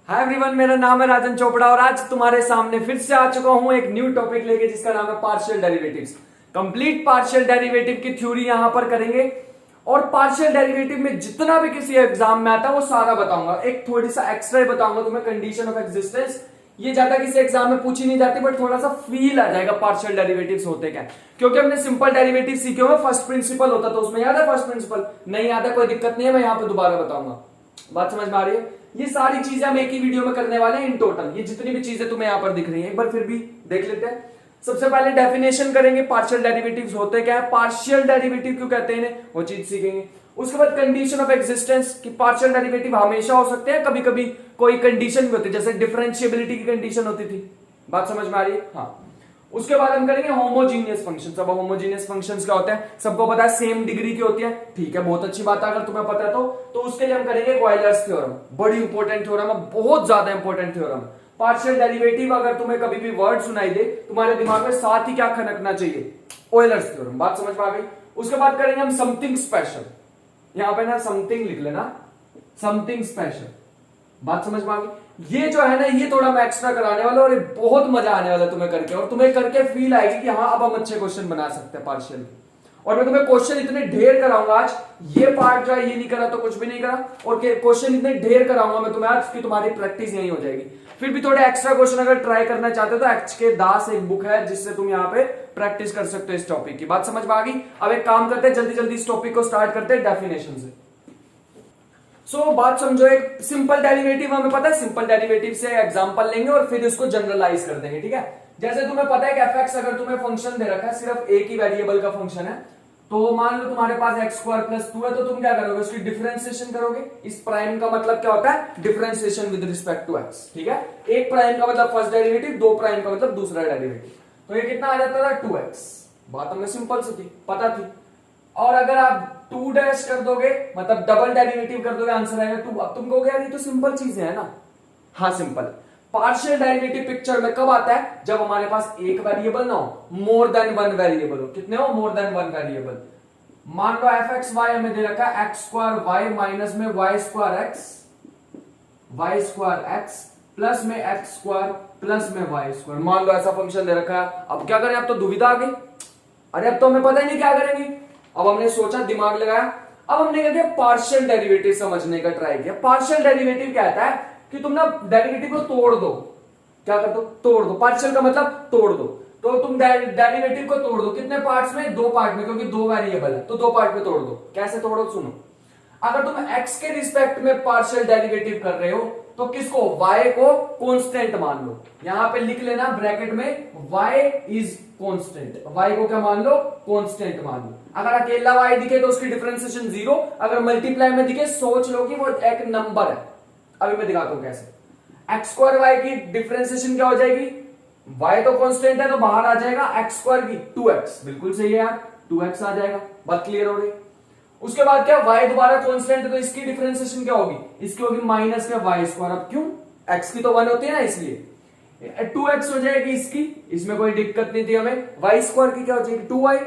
Hi everyone, मेरा नाम है राजन चोपड़ा और आज तुम्हारे सामने फिर से आ चुका हूं एक न्यू टॉपिक लेके जिसका नाम है partial derivatives. Complete partial derivative की थ्योरी यहां पर करेंगे और पार्शियल डेरिवेटिव में जितना भी किसी एग्जाम में आता है वो सारा बताऊंगा। एक थोड़ी सा एक्स्ट्रा बताऊंगा तुम्हें, कंडीशन ऑफ एग्जिस्टेंस। ये ज्यादा किसी एग्जाम में पूछी नहीं जाती, बट थोड़ा सा फील आ जाएगा पार्शियल डेरिवेटिव्स होते क्या, क्योंकि हमने सिंपल डेरिवेटिव सीखे हुए, फर्स्ट प्रिंसिपल होता तो उसमें याद है फर्स्ट प्रिंसिपल, नहीं याद है कोई दिक्कत नहीं है, मैं यहाँ पे दोबारा बताऊंगा। बात समझ में आ रही है? ये सारी चीजें हम एक ही वीडियो में करने वाले हैं इन टोटल। ये जितनी भी चीजें तुम्हें यहां पर दिख रही हैं एक बार फिर भी देख लेते हैं। सबसे पहले डेफिनेशन करेंगे, पार्शियल डेरिवेटिव्स होते क्या है, पार्शियल डेरिवेटिव क्यों कहते हैं इन्हें, वो चीज सीखेंगे। उसके बाद कंडीशन ऑफ एग्जिस्टेंस कि पार्शियल डेरिवेटिव हमेशा हो सकते हैं, कभी कभी कोई कंडीशन भी होती है, जैसे डिफरेंशिएबिलिटी की कंडीशन होती थी। बात समझ में आ रही है? हाँ। उसके बाद हम करेंगे होमोजीनियस फंक्शंस। अब होमोजीनियस फंक्शंस क्या होते हैं, सबको पता है सेम डिग्री की होती है, ठीक है, बहुत अच्छी बात है अगर तुम्हें पता है तो उसके लिए हम करेंगे ऑयलर्स थ्योरम। बड़ी इंपॉर्टेंट थ्योरम है, बहुत ज्यादा इंपॉर्टेंट थ्योरम। पार्शियल डेरिवेटिव अगर तुम्हें कभी भी वर्ड सुनाई दे, तुम्हारे दिमाग में साथ ही क्या खनकना चाहिए, ऑयलर्स थ्योरम। बात समझ में आ गई? उसके बाद करेंगे हम समथिंग स्पेशल। यहां पे ना समथिंग लिख लेना, समथिंग स्पेशल। बात समझ में आ गई? ये जो है ना, ये थोड़ा मैं एक्स्ट्रा कराने वाला और बहुत मजा आने वाला तुम्हें करके, और तुम्हें करके फील आएगी कि हाँ अब हम अच्छे क्वेश्चन बना सकते हैं पार्शियल। और मैं तुम्हें क्वेश्चन इतने ढेर कराऊंगा आज, ये पार्ट जो है ये नहीं करा तो कुछ भी नहीं करा, और क्वेश्चन इतने ढेर कराऊंगा मैं तुम्हें आज कि तुम्हारी प्रैक्टिस यही हो जाएगी। फिर भी थोड़े एक्स्ट्रा क्वेश्चन अगर ट्राई करना चाहते हो तो HK दास एक बुक है जिससे तुम यहाँ पे प्रैक्टिस कर सकते हो इस टॉपिक की। बात समझ में आ गई? अब एक काम करते हैं, जल्दी जल्दी इस टॉपिक को स्टार्ट करते हैं डेफिनेशन से। बात समझो, एक सिंपल डेरिवेटिव हमें पता है, सिंपल डेरिवेटिव से एग्जांपल लेंगे और फिर इसको जनरलाइज कर देंगे, ठीक है। जैसे तुम्हें पता है कि fx अगर तुम्हें फंक्शन दे रखा है, सिर्फ एक ही वेरिएबल का फंक्शन है, तो मान लो तुम्हारे पास x² + 2 है, तो तुम क्या करोगे, उसकी डिफरेंशिएशन करोगे। इस प्राइम का मतलब क्या होता है, differentiation with respect to x, ठीक है। एक प्राइम का मतलब फर्स्ट डेरिवेटिव, दो प्राइम का मतलब दूसरा डेरिवेटिव, तो ये कितना आ जाता था 2x। बात हमें सिंपल सी थी, पता थी। और अगर आप 2 डैश कर दोगे, मतलब डबल डेरिवेटिव कर दोगे, आंसर आएगा 2। अब तुम कहोगे यार ये तो सिंपल चीजें है ना। हाँ सिंपल। पार्शियल डेरिवेटिव पिक्चर में कब आता है, जब हमारे पास एक वेरिएबल ना हो, मोर देन वन वेरिएबल हो। कितने हो, मोर देन वन वेरिएबल। मान लो fx y हमें दे रखा है x² y माइनस में y² x प्लस में x² प्लस में y²। मान लो ऐसा फंक्शन दे रखा है। अब क्या करें, अब तो दुविधा आ गई, अरे अब तो हमें पता ही नहीं क्या करेंगे। अब हमने सोचा, दिमाग लगाया, अब हमने क्या किया, पार्शियल डेरिवेटिव समझने का ट्राई किया। पार्शियल डेरिवेटिव कहता है कि तुम ना डेरिवेटिव को तोड़ दो। क्या कर दो, तोड़ दो। पार्शियल का मतलब तोड़ दो, तो तुम डेरिवेटिव को तोड़ दो। कितने पार्ट्स में, दो पार्ट में, क्योंकि दो वेरिएबल है तो दो पार्ट में तोड़ दो। कैसे तोड़ो, सुनो। अगर तुम x के रिस्पेक्ट में पार्शियल डेरिवेटिव कर रहे हो तो किसको, y को कांस्टेंट मान लो। यहां पे लिख लेना ब्रैकेट में y इज कांस्टेंट। y को क्या मान लो, कांस्टेंट मान लो। अगर अकेला y दिखे तो उसकी डिफरेंशिएशन 0, अगर मल्टीप्लाई में दिखे सोच लो कि वो एक नंबर है। अभी मैं दिखाता हूं कैसे। x² y की डिफरेंशिएशन क्या हो जाएगी, y तो कांस्टेंट है तो बाहर आ जाएगा x² की 2x। बिल्कुल सही है यार, 2x आ जाएगा। बात क्लियर हो गई? उसके बाद क्या, y दोबारा कांस्टेंट है तो इसकी डिफरेंशिएशन क्या होगी, इसकी होगी माइनस का y²। अब क्यों, x की तो 1 होती है ना, इसलिए 2x हो जाएगी इसकी, इसमें कोई दिक्कत नहीं थी हमें। y² की क्या हो जाएगी, 2y।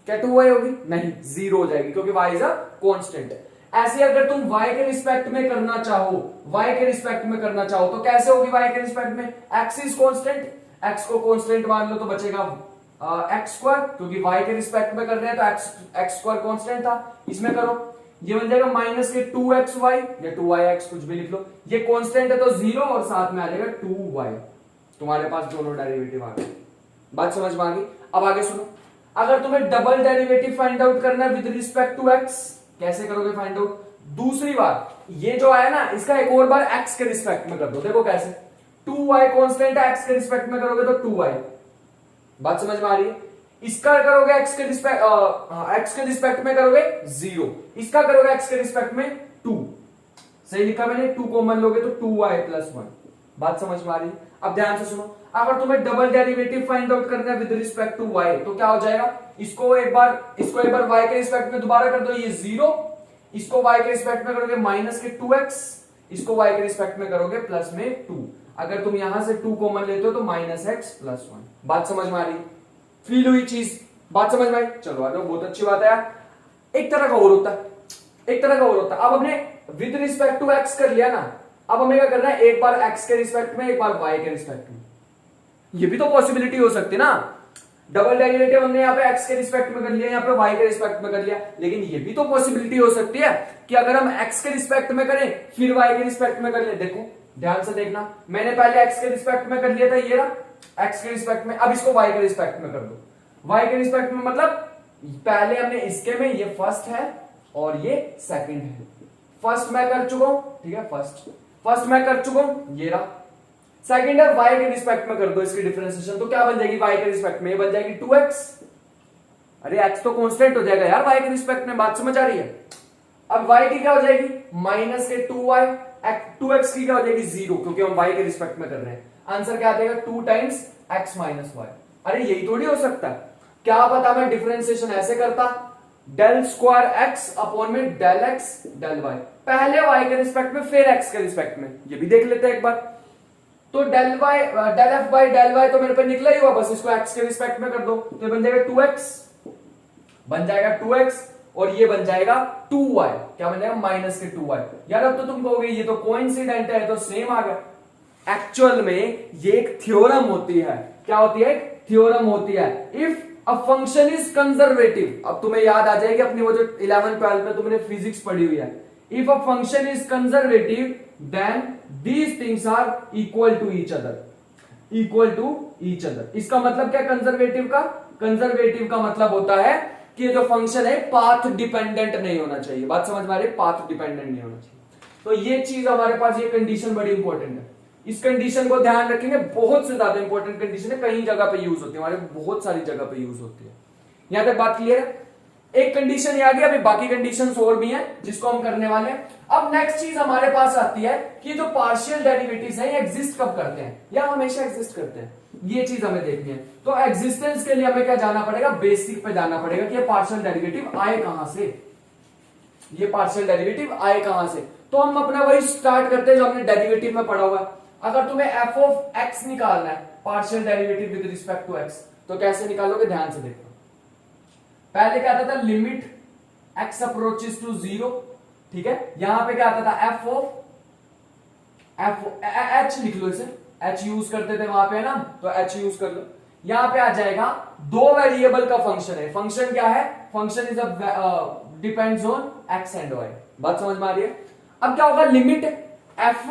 क्या 2y होगी, नहीं 0 हो जाएगी, क्योंकि y इज अ कांस्टेंट। ऐसे अगर तुम y के रिस्पेक्ट में करना चाहो, y के रिस्पेक्ट में करना चाहो तो कैसे होगी y के रिस्पेक्ट में, x इज कांस्टेंट, x को कांस्टेंट मान लो तो बचेगा x², क्योंकि y के रिस्पेक्ट में कर रहे हैं तो x² कांस्टेंट था। इसमें करो, ये बन जाएगा माइनस के 2xy या 2yx, कुछ भी लिख लो। ये कांस्टेंट है तो 0 और साथ में आ जाएगा 2y। तुम्हारे पास दोनों डेरिवेटिव आ गए। बात समझ में आ गई? अब आगे सुनो, अगर तुम्हें डबल डेरिवेटिव फाइंड आउट करना है विद रिस्पेक्ट टू x, कैसे करोगे फाइंड आउट? दूसरी बार ये जो आया ना, इसका एक और बार x के रिस्पेक्ट में कर दो। देखो कैसे, 2y कांस्टेंट है, x के रिस्पेक्ट में करोगे तो 2y। बात समझ में आ रही है? इसका करोगे x के रिस्पेक्ट में करोगे 0, इसका करोगे x के रिस्पेक्ट में 2। सही लिखा मैंने, 2 कॉमन लोगे तो 2y + 1। बात समझ में आ रही है? अब ध्यान से सुनो, अगर तुम्हें डबल डेरिवेटिव फाइंड आउट करना है विद रिस्पेक्ट टू y तो क्या हो जाएगा, इसको एक बार y के रिस्पेक्ट में दोबारा कर दो, ये 0। इसको y के रिस्पेक्ट में करोगे माइनस के 2x, इसको y के रिस्पेक्ट में करोगे प्लस में 2। अगर तुम यहां से 2 कॉमन लेते हो तो -x + 1। बात समझ में आ रही, फील हुई चीज? बात समझ में आई? चलो आ जाओ, बहुत अच्छी बात है यार। एक तरह का और होता है, एक तरह का और होता है। अब हमने विद रिस्पेक्ट टू x कर लिया ना, अब हमें क्या करना है, एक बार x के रिस्पेक्ट में, एक बार y के रिस्पेक्ट में। ये भी तो पॉसिबिलिटी हो सकती है ना, डबल डेरिवेटिव हमने यहाँ पे x के रिस्पेक्ट में कर लिया, यहाँ पे y के रिस्पेक्ट में कर लिया, लेकिन ये भी तो पॉसिबिलिटी हो सकती है कि अगर हम x के रिस्पेक्ट में करें फिर y के रिस्पेक्ट में कर ले। देखो ध्यान से देखना, मैंने पहले x के रिस्पेक्ट में कर लिया था, ये रहा x के रिस्पेक्ट में, अब इसको y के रिस्पेक्ट में कर दो। y के रिस्पेक्ट में मतलब पहले हमने इसके में, ये फर्स्ट है और ये सेकंड है। फर्स्ट मैं कर चुका हूं, ठीक है, फर्स्ट मैं कर चुका हूं, ये रहा। सेकंड है y के रिस्पेक्ट में कर दो इसकी डिफरेंशिएशन, तो क्या बन जाएगी y के रिस्पेक्ट में, ये बन जाएगी 2x। अरे x तो कांस्टेंट हो जाएगा यार y के रिस्पेक्ट में, बात समझ आ रही है। अब y की क्या हो जाएगी, माइनस के 2y, 2x की क्या हो जाएगी 0, क्योंकि हम y के रिस्पेक्ट में कर रहे हैं। आंसर क्या आ जाएगा 2 टाइम्स x माइनस y। अरे यही थोड़ी हो सकता है, क्या पता मैं डिफरेंशिएशन ऐसे करता, डेल स्क्वायर x अपॉन में डेल x डेल y, पहले y के रिस्पेक्ट में फिर x के रिस्पेक्ट में, ये भी देख लेते हैं एक बार। तो del y del f by del y तो मेरे पे निकला ही हुआ, बस इसको x के रिस्पेक्ट में कर दो, तो ये बन जाएगा 2x, बन जाएगा 2x, और ये बन जाएगा 2y, क्या बन जाएगा माइनस के 2y। यार अब तो तुम कहोगे ये तो कोइंसिडेंट है, तो सेम आ गया। एक्चुअल में ये एक थ्योरम होती है, क्या होती है, एक थ्योरम होती है। If a function is conservative, अब तुम्हें याद आ जाएगी अपनी वो जो 11th-12th में तुमने फिजिक्स पढ़ी हुई है, if a function is conservative then these things are equal to each other, equal to each other. इसका मतलब क्या कंजर्वेटिव का, कंजर्वेटिव का मतलब होता है कि ये जो फंक्शन है पाथ डिपेंडेंट नहीं होना चाहिए, बात समझ में आ रही है, पाथ डिपेंडेंट नहीं होना चाहिए। तो ये चीज हमारे पास, ये कंडीशन बड़ी इंपॉर्टेंट है, इस कंडीशन को ध्यान रखेंगे, बहुत से ज्यादा इंपॉर्टेंट कंडीशन है, कई जगह पे यूज होती है, हमारे बहुत सारी जगह पे यूज होती है। यहां तक बात क्लियर है। एक कंडीशन ये आ गई, अभी बाकी कंडीशंस और भी हैं जिसको हम करने वाले हैं। अब नेक्स्ट चीज हमारे पास आती है कि जो पार्शियल डेरिवेटिव्स हैं ये एग्जिस्ट कब करते हैं, या हमेशा एग्जिस्ट करते हैं, ये चीज हमें देखनी है। तो एग्जिस्टेंस के लिए हमें क्या जाना पड़ेगा, बेसिक पे जाना पड़ेगा कि ये पार्शियल डेरिवेटिव आए कहां से, ये पार्शियल डेरिवेटिव आए कहां से। तो हम अपना वही स्टार्ट करते हैं जो हमने डेरिवेटिव में पढ़ा हुआ है। अगर तुम्हें f ऑफ x निकालना है, partial derivative with respect to x, तो कैसे निकालोगे, ध्यान से देखो। पहले क्या आता था, लिमिट x अप्रोचेस टू 0, ठीक है। यहां पे क्या आता था, f ऑफ h लिख लो, इसे h यूज करते थे वहां पे ना, तो h यूज कर लो। यहां पे आ जाएगा दो वेरिएबल का फंक्शन है, फंक्शन क्या है, function is depends on x and y, बात समझ में आ रही है। अब क्या होगा, limit f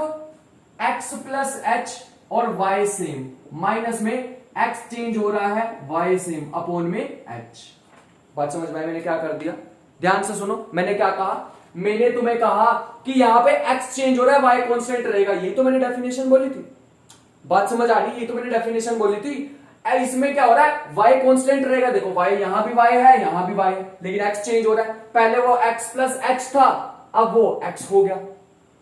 x plus h और y सेम, माइनस में x चेंज हो रहा है, y सेम अपॉन में h, बात समझ में। मैंने क्या कर दिया, ध्यान से सुनो, मैंने क्या कहा, मैंने तुम्हें कहा कि यहां पे x चेंज हो रहा है, y कांस्टेंट रहेगा, ये तो मैंने डेफिनेशन बोली थी, बात समझ आ रही, ये तो मैंने डेफिनेशन बोली थी। इसमें क्या हो रहा है, y कांस्टेंट रहेगा, देखो y यहां भी y है, यहां भी y है, लेकिन x चेंज हो रहा है, पहले वो x प्लस h था, अब वो x हो गया,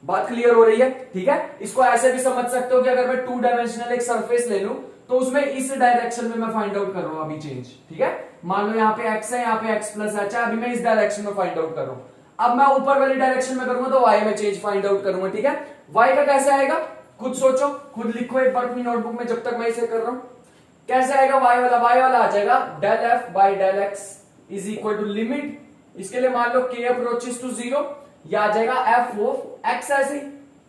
बात क्लियर हो रही है, ठीक है। इसको ऐसे भी समझ सकते हो कि अगर मैं 2 डायमेंशनल एक सरफेस ले लूं, तो उसमें इस डायरेक्शन में मैं फाइंड आउट कर रहा हूं अभी चेंज, ठीक है। मान लो यहाँ पे x है, यहाँ पे x प्लस h है, अभी मैं इस डायरेक्शन में फाइंड आउट कर रहा हूं। अब मैं ऊपर वाली डायरेक्शन में करूंगा तो y में चेंज फाइंड आउट करूंगा, ठीक है। y का कैसे आएगा, खुद सोचो, खुद लिखो एक बार अपनी नोटबुक में, जब तक मैं इसे कर रहा हूं। कैसे आएगा y वाला आ जाएगा del f by del x is equal to limit, इसके लिए मान लो k अप्रोचेस टू 0, या आ जाएगा f ऑफ x, ऐसे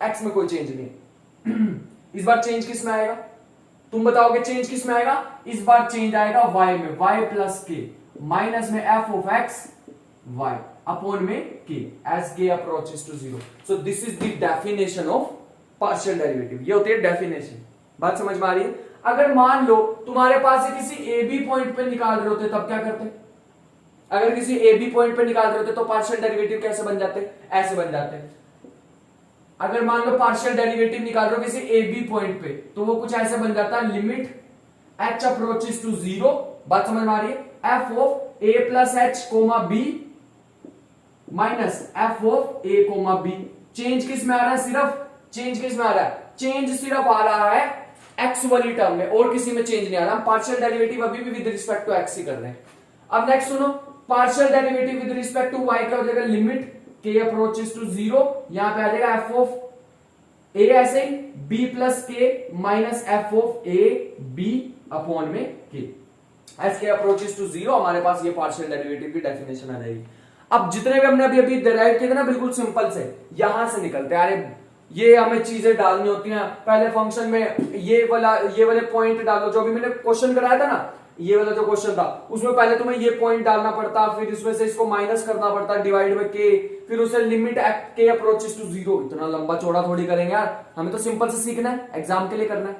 x में कोई चेंज नहीं। इस बार चेंज किस में आएगा, तुम बताओगे चेंज किस में आएगा, इस बार चेंज आएगा y में, y प्लस k माइनस में f of x y upon में k as k approaches to 0। So this is the definition of partial derivative, ये होती है डेफिनेशन, बात समझ में आ रही है। अगर मान लो तुम्हारे पास किसी ए बी पॉइंट पे निकाल रहे होते, तब क्या करते, अगर किसी ए बी पॉइंट पे निकाल रहे होते तो पार्शियल डेरिवेटिव कैसे बन जाते, ऐसे बन जाते। अगर मान लो पार्शियल डेरिवेटिव निकाल रहे हो किसी ए बी पॉइंट पे, तो वो कुछ ऐसे बन जाता है, लिमिट h अप्रोचेस टू 0, बात समझ में आ रही है, f of a plus h comma b minus f of a comma b। Change किस में आ रहा है, सिर्फ चेंज किस में आ रहा है, चेंज सिर्फ आ रहा है x वाली टर्म में, और किसी में चेंज नहीं आ रहा। हम पार्शियल डेरिवेटिव अभी भी विद रिस्पेक्ट टू x ही कर रहे हैं। अब नेक्स्ट सुनो, partial derivative with respect to y क्या हो जाएगा, लिमिट k अप्रोचेस टू 0, यहां पे आ जाएगा f ऑफ a ऐसे ही b plus k minus f of a b upon में k, एस के अप्रोचेस टू 0, हमारे पास ये पार्शियल डेरिवेटिव की डेफिनेशन आ जाएगी। अब जितने भी हमने अभी अभी डिराइव किए थे ना, बिल्कुल सिंपल से यहां से निकलते हैं। अरे ये हमें चीजें डालनी होती हैं। पहले फंक्शन में ये वाले पॉइंट डालो, जो भी मैंने क्वेश्चन कराया था ना, ये वाला जो क्वेश्चन था उसमें पहले तुम्हें ये पॉइंट डालना पड़ता, फिर इसमें से इसको माइनस करना पड़ता डिवाइड बाय के, फिर उसे लिमिट के अप्रोचेस टू जीरो। इतना लंबा चौड़ा थोड़ी करेंगे यार, हमें तो सिंपल से सीखना है, एग्जाम के लिए करना है।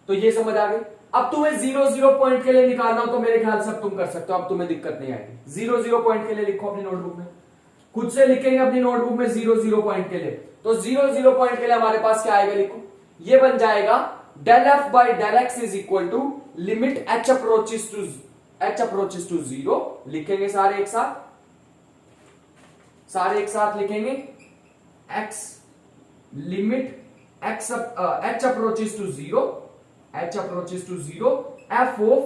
तो ये समझ आ गई। अब तुम्हें 0 पॉइंट के लिए निकालना हो तो मेरे ख्याल से अब तुम कर सकते हो, अब तुम्हें दिक्कत नहीं आएगी। 0 पॉइंट के लिए लिखो अपनी नोटबुक में, खुद से लिखेंगे अपनी नोटबुक में 0 पॉइंट के लिए। तो 0 पॉइंट के लिए हमारे पास क्या आएगा, लिखो, ये बन जाएगा del f by del x is equal to limit h approaches to 0। लिखेंगे सारे एक साथ लिखेंगे, x limit h approaches to 0 f of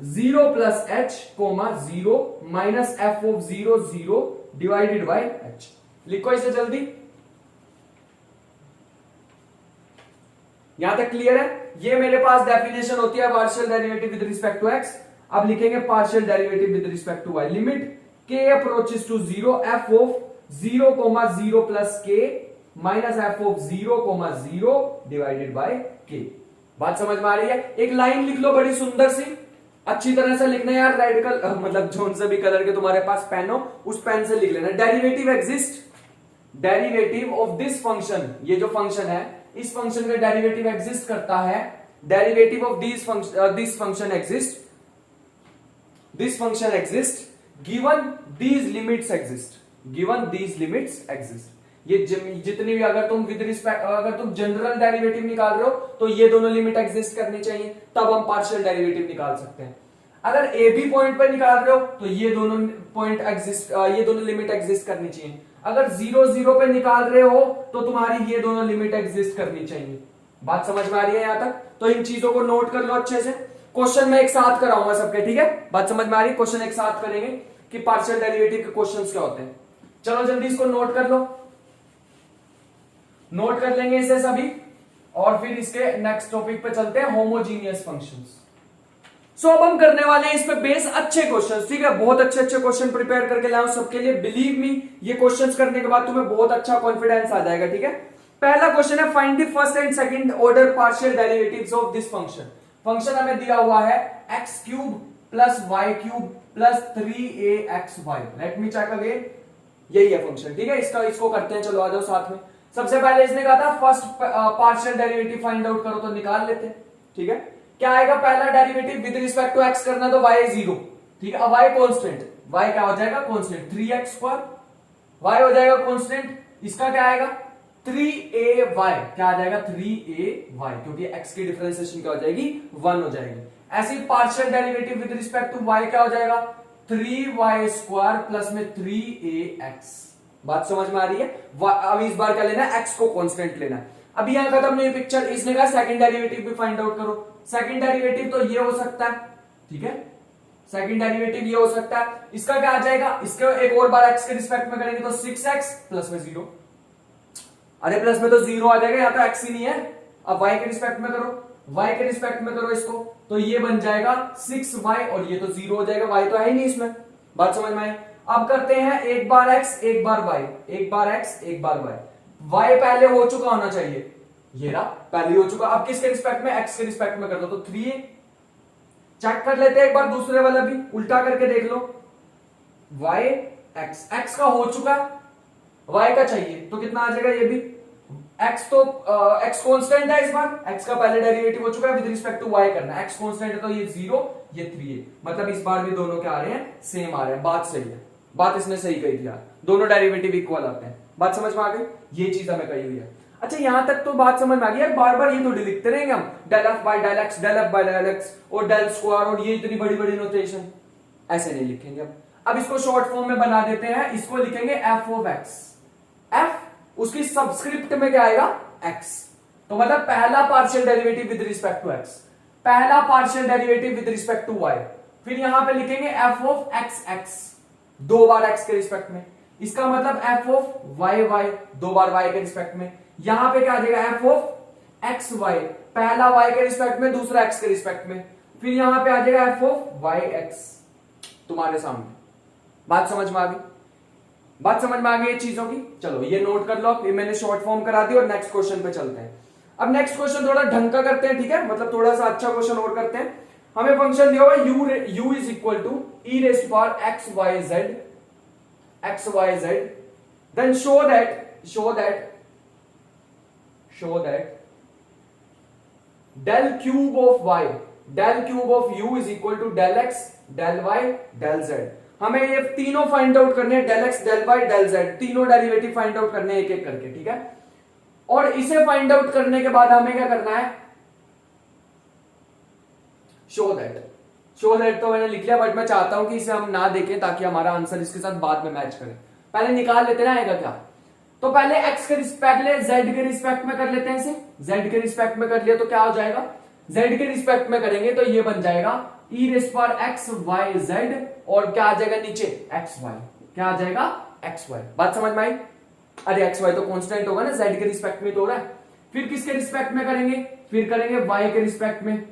0 plus h 0 minus f of 0 divided by h। लिखो इसे जल्दी, यहां तक क्लियर है। ये मेरे पास डेफिनेशन होती है partial derivative with respect to x। अब लिखेंगे partial derivative with respect to y, limit k approaches to 0 f of 0 plus k minus f of 0 divided by k। बात समझ में आ रही है। एक लाइन लिख लो बड़ी सुंदर सी, अच्छी तरह से लिखना यार, रेड कलर मतलब जोन से भी कलर के तुम्हारे पास पेन हो उस पेन से लिख लेना। Derivative exist, derivative of this function, ये जो फंक्शन है इस फंक्शन का डेरिवेटिव एग्जिस्ट करता है। Derivative of this function exist given these limits exist. ये जितनी भी, अगर तुम विद रिस्पेक्ट, अगर तुम जनरल डेरिवेटिव निकाल रहे हो तो ये दोनों लिमिट एग्जिस्ट करनी चाहिए, तब हम पार्शियल डेरिवेटिव निकाल सकते हैं। अगर ए बी पॉइंट पर निकाल रहे हो तो ये दोनों लिमिट एग्जिस्ट करनी चाहिए। अगर 0 पे निकाल रहे हो तो तुम्हारी ये दोनों लिमिट एग्जिस्ट करनी चाहिए। बात समझ में आ रही है यहां तक? तो इन चीजों को नोट कर लो अच्छे से। क्वेश्चन मैं एक साथ कराऊंगा सबके, ठीक है? बात समझ में आ रही है? क्वेश्चन एक साथ करेंगे कि पार्शियल डेरिवेटिव के क्वेश्चंस क्या होते हैं। चलो जल्दी इसको नोट कर लो, नोट कर लेंगे इसे सभी, और फिर इसके नेक्स्ट टॉपिक पे चलते हैं, होमोजीनियस फंक्शंस। सो अब हम करने वाले हैं इस पे बेस अच्छे क्वेश्चंस, ठीक है? बहुत अच्छे क्वेश्चन प्रिपेयर करके लाऊं सबके लिए। बिलीव मी, ये क्वेश्चंस करने के बाद तुम्हें बहुत अच्छा कॉन्फिडेंस आ जाएगा, ठीक है? पहला क्वेश्चन है, find the first and second order partial derivatives of this function. Function हमें दिया हुआ है x cube plus y cube plus 3axy। Let me check again, यही है फंक्शन, ठीक है? इसको करते हैं, चलो आ जाओ साथ में। सबसे पहले इसने कहा था first partial derivative find out करो, तो निकाल लेते हैं, ठीक है? क्या आएगा? पहला derivative with respect to x करना, तो y 0, ठीक है? अब y कांस्टेंट, y क्या हो जाएगा? कांस्टेंट 3x², y हो जाएगा कांस्टेंट, इसका क्या आएगा? 3ay, क्या आ जाएगा? 3ay, क्योंकि x की डिफरेंशिएशन क्या हो जाएगी? 1 हो जाएगी। ऐसे partial derivative with respect to y क्या हो जाएगा? 3y² प्लस में 3ax। बात समझ में आ रही है? अब इस बार क्या लेना है? x को कांस्टेंट लेना है। अब यहां खत्म नहीं पिक्चर, इसने कहा सेकंड डेरिवेटिव भी फाइंड आउट करो। सेकंड डेरिवेटिव तो ये हो सकता है, ठीक है? सेकंड डेरिवेटिव ये हो सकता है, इसका क्या आ जाएगा? इसको एक और बार x के रिस्पेक्ट में करेंगे तो 6x प्लस में 0। अरे प्लस में तो 0 आ जाएगा, यहाँ तो x ही नहीं है। अब y के रिस्पेक्ट में करो, y के रिस्पेक्ट में करो इसको, तो ये बन जाएगा 6y, और ये तो 0 हो जाएगा, y तो है ही नहीं इसमें। बात समझ में आई? अब करते हैं एक बार x एक बार y, एक बार x एक बार y। y पहले हो चुका होना चाहिए, ये रहा, पहले हो चुका। अब किसके रिस्पेक्ट में? x के रिस्पेक्ट में कर दो, तो 3a। चेक कर लेते हैं एक बार दूसरे वाला भी, उल्टा करके देख लो। y x का हो चुका, y का चाहिए, तो कितना आ जाएगा? ये भी x, तो x कांस्टेंट है इस बार, x का पहले डेरिवेटिव हो चुका है, विद रिस्पेक्ट टू y करना है। x कांस्टेंट है तो ये 0, ये 3a, मतलब इस बार भी दोनों क्या आ रहे हैं? सेम आ रहे हैं। बात सही है, बात इसने सही कही थी यार, दोनों डेरिवेटिव इक्वल आते हैं। बात समझ में आ गई? ये चीज हमें कही हुई है। अच्छा यहां तक तो बात समझ में आ गई यार, बार बार ये थोड़ी लिखते रहेंगे हम, del f by del x, del f by del x और del स्क्वायर, और ये इतनी बड़ी बड़ी नोटेशन, ऐसे नहीं लिखेंगे। अब इसको शॉर्ट फॉर्म में बना देते हैं, इसको लिखेंगे f of x। f उसकी सबस्क्रिप्ट में क्या आएगा? x। तो मतलब पहला partial derivative with respect to x, पहला partial derivative with respect to y, फिर यहां पे लिखेंगे f of x, दो बार x के रिस्पेक्ट में, इसका मतलब f of y, दो बार y के रिस्पेक्ट में। यहां पे क्या आ जाएगा? f of xy, पहला y के रिस्पेक्ट में, दूसरा x के रिस्पेक्ट में, फिर यहां पे आ जाएगा f of yx तुम्हारे सामने। बात समझ में आ गई? बात समझ में आ गई चीजों की? चलो ये नोट कर लो, अब ये मैंने शॉर्ट फॉर्म करा दी और नेक्स्ट क्वेश्चन पे चलते हैं। अब नेक्स्ट क्वेश्चन थोड़ा ढंग का करते हैं, ठीक है, मतलब थोड़ा सा अच्छा क्वेश्चन और करते हैं। हमें फंक्शन दिया हुआ u is equal to e raise power x y z, then show that del cube of u is equal to del x del y del z। हमें ये तीनों फाइंड आउट करने हैं, del x del y del z, तीनों derivative find out करने हैं एक एक करके, ठीक है। और इसे फाइंड आउट करने के बाद हमें क्या करना है, शो दैट तो मैंने लिख लिया, बट मैं चाहता हूं कि इसे हम ना देखें ताकि हमारा आंसर इसके साथ बाद में मैच करे। पहले निकाल लेते ना, आएगा क्या। तो पहले x के रिस्पेक्ट ले, z के रिस्पेक्ट में कर लेते हैं इसे। z के रिस्पेक्ट में कर लिया तो क्या हो जाएगा, z के रिस्पेक्ट में करेंगे तो ये बन जाएगा e raise power x y z, और क्या आ जाएगा नीचे x y, क्या आ जाएगा x y। बात समझ में आई? अरे x y तो कांस्टेंट होगा ना, z के रिस्पेक्ट में तो हो रहा है। फिर किसके रिस्पेक्ट में करेंगे, फिर करेंगे y के रिस्पेक्ट में,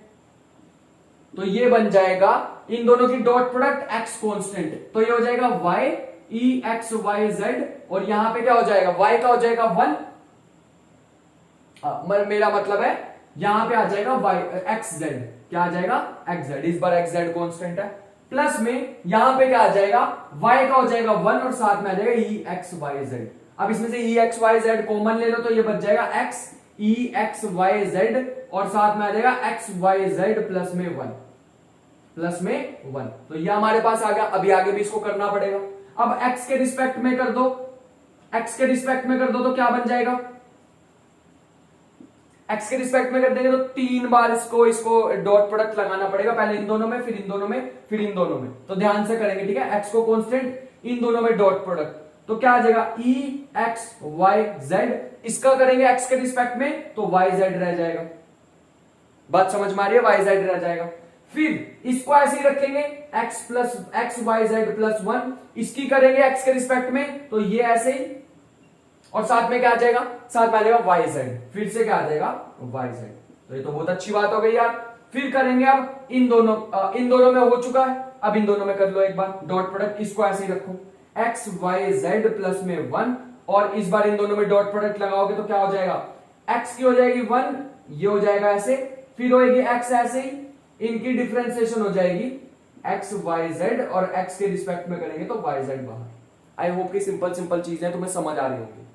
तो ये बन जाएगा इन दोनों की डॉट प्रोडक्ट x कांस्टेंट, तो ये हो जाएगा y e x y z, और यहां पे क्या हो जाएगा, y का हो जाएगा 1, मेरा मतलब है यहां पे आ जाएगा y x z, क्या आ जाएगा x z, इस बार x z कांस्टेंट है, प्लस में यहां पे क्या आ जाएगा y का हो जाएगा 1 और साथ में आ जाएगा e x y z। अब इसमें से e x y z common ले लो तो ये बच जाएगा x e x y z, और साथ में आ जाएगा x y z प्लस में 1, तो ये हमारे पास आ गया। अभी आगे भी इसको करना पड़ेगा। अब x के रिस्पेक्ट में कर दो, तो क्या बन जाएगा, x के रिस्पेक्ट में कर देंगे तो 3 बार इसको डॉट प्रोडक्ट लगाना पड़ेगा, पहले इन दोनों में, फिर इन दोनों में, फिर इन दोनों में। तो ध्यान से करेंगे, ठीक है, x को कांस्टेंट, इन दोनों में डॉट प्रोडक्ट, तो क्या आ जाएगा e x y z। इसका करेंगे x के रिस्पेक्ट में तो y z रह जाएगा। बात समझ में आ रही है, y z रह जाएगा। फिर इसको ऐसे ही रखेंगे x y z प्लस 1, इसकी करेंगे x के रिस्पेक्ट में तो ये ऐसे ही, और साथ में क्या आ जाएगा, साथ में आ जाएगा y z, फिर से क्या आ जाएगा y z। तो ये तो बहुत अच्छी बात हो गई यार। फिर करेंगे अब इन दोनों में हो चुका है, अब इन दोनों में कर लो एक बार डॉट प्रोडक्ट, इसको ऐसे ही रखो x y z प्लस में 1, और इस बार इन दोनों में डॉट प्रोडक्ट लगाओगे तो क्या हो जाएगा, x की हो जाएगी 1, ये हो जाएगा ऐसे, फिर होगी x ऐसे ही, इनकी डिफरेंशिएशन हो जाएगी x y z, और x के रिस्पेक्ट में करेंगे तो y z बाहर। आई होप कि सिंपल चीजें तुम्हें समझ आ रही होंगी।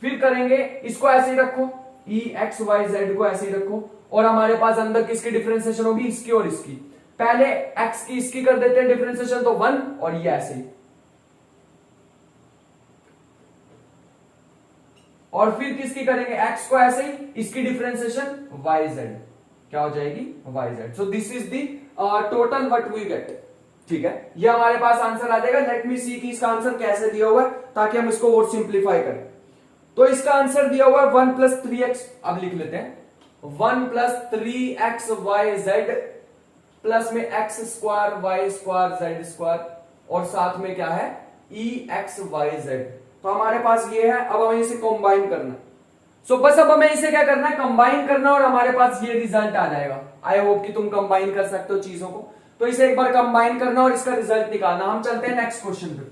फिर करेंगे इसको ऐसे ही रखो, e x y z को ऐसे ही रखो, और हमारे पास अंदर किसकी डिफरेंशिएशन होगी, इसकी और इसकी। पहले x की इसकी कर देते हैं डिफरेंशिएशन तो 1, और ये ऐसे ही, और फिर किसकी करेंगे x को ऐसे ही, इसकी डिफरेंशिएशन y z, क्या हो जाएगी y z। So this is the total what we get, ठीक है, ये हमारे पास आंसर आ जाएगा। लेट मी सी कि इसका आंसर कैसे दिया हुआ है ताकि हम इसको और सिंप्लीफाई करें। तो इसका आंसर दिया हुआ है 1 + 3x, अब लिख लेते हैं 1 + 3x y z प्लस में x square y square z square, और साथ में क्या है e x y z। तो हमारे पास ये है, अब हमें इसे कंबाइन करना है। सो बस अब हमें इसे क्या करना है, कंबाइन करना, और हमारे पास ये रिजल्ट आ जाएगा। आई होप कि तुम कंबाइन कर सकते हो चीजों को। तो इसे एक बार कंबाइन करना और इसका रिजल्ट निकालना। हम चलते हैं नेक्स्ट क्वेश्चन पे।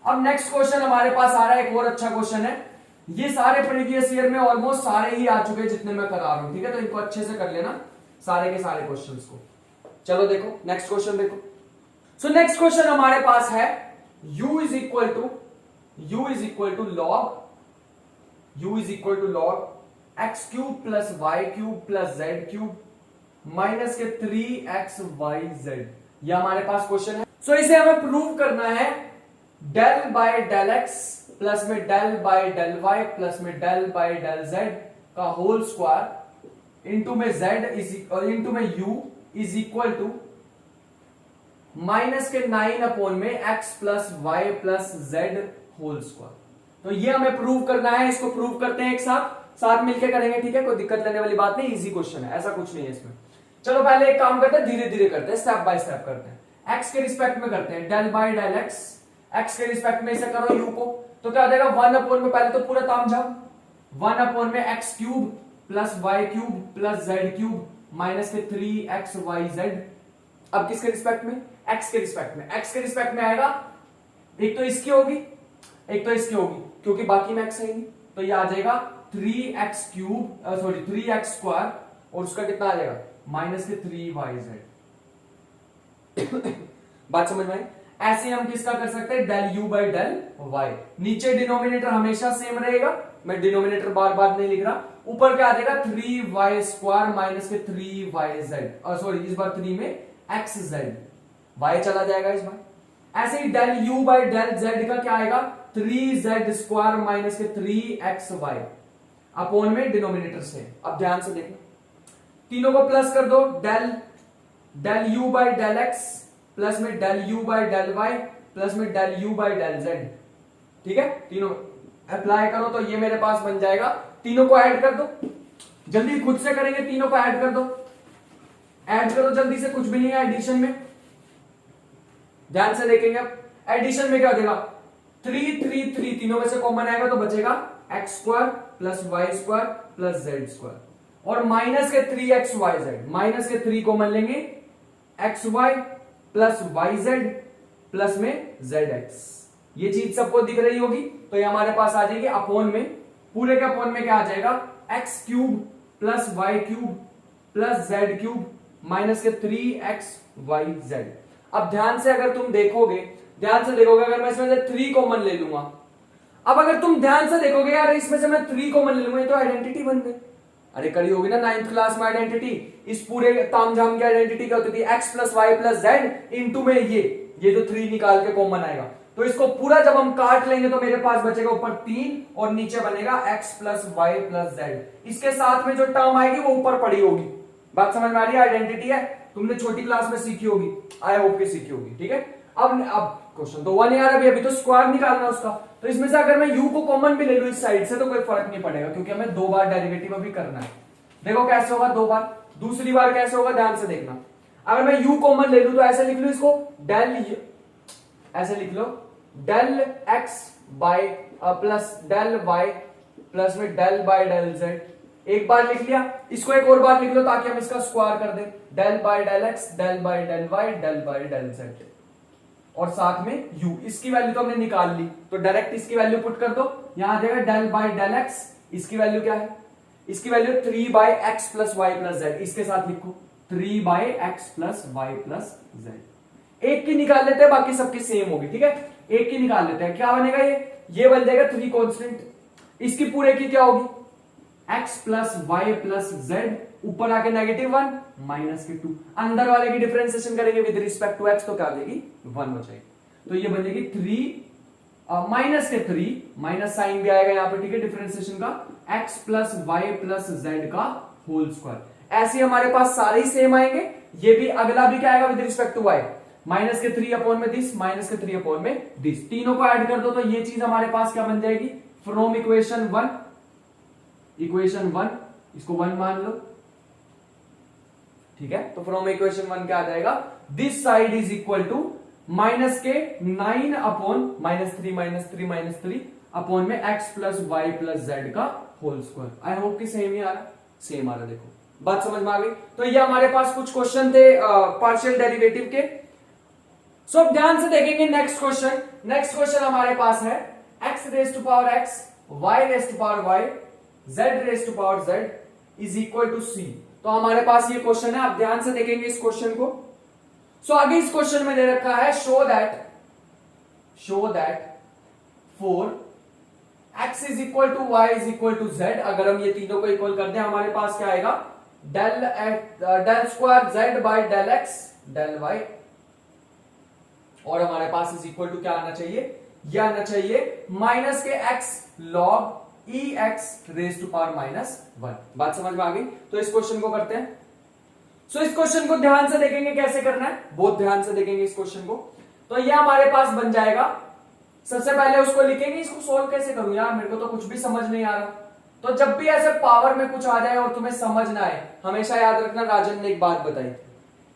अब नेक्स्ट क्वेश्चन हमारे पास आ रहा है, एक और अच्छा क्वेश्चन है। ये सारे प्रीवियस ईयर में ऑलमोस्ट सारे ही आ चुके हैं जितने मैं करा रहा हूं, ठीक है, तो इनको अच्छे से कर लेना सारे के सारे क्वेश्चंस को। चलो देखो नेक्स्ट क्वेश्चन देखो। सो नेक्स्ट क्वेश्चन हमारे पास है u is equal to log x cube plus y cube plus z cube minus के 3xyz। यह हमारे पास क्वेश्चन है। सो इसे हमें प्रूव करना है del by del x plus में del by del y plus में डेल बाय डेल z का होल स्क्वायर इंटू में z इंटू में u is equal to minus के 9 में x plus y plus z whole square. तो ये हमें प्रूव करना है। इसको प्रूव करते हैं एक साथ मिलकर करेंगे, ठीक है, कोई दिक्कत लेने वाली बात नहीं, इजी क्वेश्चन है, ऐसा कुछ नहीं है इसमें। चलो पहले एक काम करते हैं, धीरे धीरे करते हैं, स्टेप बाय स्टेप करते हैं। x के रिस्पेक्ट में करते हैं डेल बाय डेल x के रिस्पेक्ट में इसे करो u को, तो क्या आ जाएगा 1 में, पहले तो पूरा तामझाम 1 में x cube plus y cube plus z cube minus के 3xyz। अब किसके रिस्पेक्ट में, x के रिस्पेक्ट में। x के रिस्पेक्ट में आएगा, एक तो इसकी होगी एक तो इसकी होगी क्योंकि बाकी में एक्स है ही नहीं, तो ये आ जाएगा 3x cube, sorry 3x square, और उसका कितना आ जाएगा माइनस के 3yz। बात समझ में आई? ऐसे हम किसका कर सकते हैं, del u by del y। नीचे डिनोमिनेटर हमेशा सेम रहेगा, मैं डिनोमिनेटर बार बार नहीं लिख रहा, ऊपर क्या आ जाएगा 3y स्क्वायर माइनस के 3yz, सॉरी इस बार 3 में xz, y चला जाएगा इस बार। ऐसे ही del u by del z का क्या आएगा 3z स्क्वायर माइनस के 3xy, अपोन में डिनोमिनेटर से। अब ध्यान से देखना, तीनों को प्लस कर दो, del u by del x plus में del u by del y plus में del u by del z। ठीक है, तीनों अप्लाई करो तो ये मेरे पास बन जाएगा। तीनों को ऐड कर दो, जल्दी खुद से करेंगे, तीनों को ऐड कर दो, ऐड करो जल्दी से, कुछ भी नहीं है एडिशन में, ध्यान से देखेंगे। अब एडिशन में क्या हो जाएगा 3 3 3, तीनों में से कॉमन आएगा तो बचेगा x square plus y square plus z square, और माइनस के 3xyz, माइनस के 3 कॉमन लेंगे, x y plus y z plus में जेड एक्स। ये चीज सबको दिख रही होगी, तो ये हमारे पास आ जाएगी अपोन में, पूरे के अपोन में क्या आ जाएगा x cube plus y cube plus z cube minus के 3xyz। अब ध्यान से अगर तुम देखोगे, ध्यान से देखोगे, अगर मैं इसमें से 3 कॉमन ले लूंगा, अब अगर तुम ध्यान से देखोगे यार इसमें से मैं 3 कॉमन ले लूंगा, ये तो आइडेंटिटी बन गई। अरे करी होगी ना 9th क्लास में आइडेंटिटी, इस पूरे तामझाम की आइडेंटिटी क्या होती थी, x plus y plus z into में ये जो 3 निकाल के कॉमन आएगा, तो इसको पूरा जब हम काट लेंगे तो मेरे पास बचेगा ऊपर 3 और नीचे बनेगा x plus y plus z. इसके साथ में जो टर्म आएगी वो ऊपर पड़ी होगी। बात समझ में आ रही है? आइडेंटिटी है, तुमने छोटी क्लास में सीखी होगी, आई होप के सीखी होगी। ठीक है, अब क्वेश्चन तो 1 यार, अभी तो स्क्वायर निकालना उसका, तो इसमें से अगर मैं u को कॉमन भी ले लूं इस साइड से तो कोई फर्क नहीं पड़ेगा, क्योंकि हमें 2 बार डेरिवेटिव अभी करना है। देखो कैसे होगा 2 बार, दूसरी बार कैसे होगा ध्यान से देखना। अगर मैं u कॉमन ले लूं तो ऐसे लिख लूं इसको, डेल, ऐसे लिख लो del x by plus del y plus में डेल बाय डेल z। एक बार लिख लिया, इसको एक और बार लिख लो ताकि हम इसका स्क्वायर कर दें, del by del x del by del y del by del z, और साथ में u। इसकी वैल्यू तो हमने निकाल ली, तो डायरेक्ट इसकी वैल्यू पुट कर दो, यहां आ जाएगा डेल बाय डेल x, इसकी वैल्यू क्या है, इसकी value 3 by x plus y plus z, इसके साथ लिखो 3 by x plus y plus z. एक की निकाल लेते हैं, बाकी सबकी सेम होगी। ठीक है, एक की निकाल लेते हैं, क्या बनेगा ये बन जाएगा 3 कांस्टेंट, इसकी पूरे की क्या होगी x plus y plus z, ऊपर आके -1 माइनस के 2, अंदर वाले की डिफरेंशिएशन करेंगे विद रिस्पेक्ट टू x तो क्या आ जाएगी 1 हो जाएगी, तो ये बन जाएगी 3 माइनस के 3, माइनस साइन भी आएगा यहाँ पे। ठीक है, डिफरेंशिएशन का x plus y plus z का होल स्क्वायर। ऐसे हमारे पास सारे ही सेम आएंगे, ये भी अगला भी क्या आएगा with respect to y, minus के 3 अपॉन में दिस, माइनस के 3 अपॉन में दिस, तीनों को ऐड कर दो तो ये चीज हमारे पास क्या बन जाएगी, फ्रॉम इक्वेशन 1, इक्वेशन 1, इसको 1 मान लो। ठीक है, तो फ्रॉम इक्वेशन 1 क्या आ जाएगा, this side is equal to minus के 9 अपॉन माइनस 3 अपॉन में x plus y plus z का होल स्क्वायर। आई होप कि सेम ही आ रहा, सेम आ रहा, देखो बात समझ में आ गई। तो ये हमारे पास कुछ क्वेश्चन थे पार्शियल डेरिवेटिव के। सो अब ध्यान से देखेंगे नेक्स्ट क्वेश्चन। नेक्स्ट क्वेश्चन हमारे पास है x raise to power x, y raise to power y, z raise to power z is equal to c। तो हमारे पास ये क्वेश्चन है, आप ध्यान से देखेंगे इस क्वेश्चन को। सो आगे इस क्वेश्चन में दे रखा है show that for x is equal to y is equal to z, अगर हम ये तीनों को इक्वल कर दें हमारे पास क्या आएगा, del square z by del x del y, और हमारे पास इज इक्वल टू क्या आना चाहिए, ये आना चाहिए माइनस के x log ex raise to power -1। बात समझ में आ गई, तो इस क्वेश्चन को करते हैं। सो इस क्वेश्चन को ध्यान से देखेंगे कैसे करना है, बहुत ध्यान से देखेंगे इस क्वेश्चन को। तो ये हमारे पास बन जाएगा, सबसे पहले उसको लिखेंगे, इसको सोल्व कैसे करूं यार, मेरे को तो कुछ भी समझ नहीं आ रहा। तो जब भी ऐसे पावर में कुछ आ जाए और तुम्हें समझ ना आए, हमेशा याद रखना राजन ने एक बात बताई थी।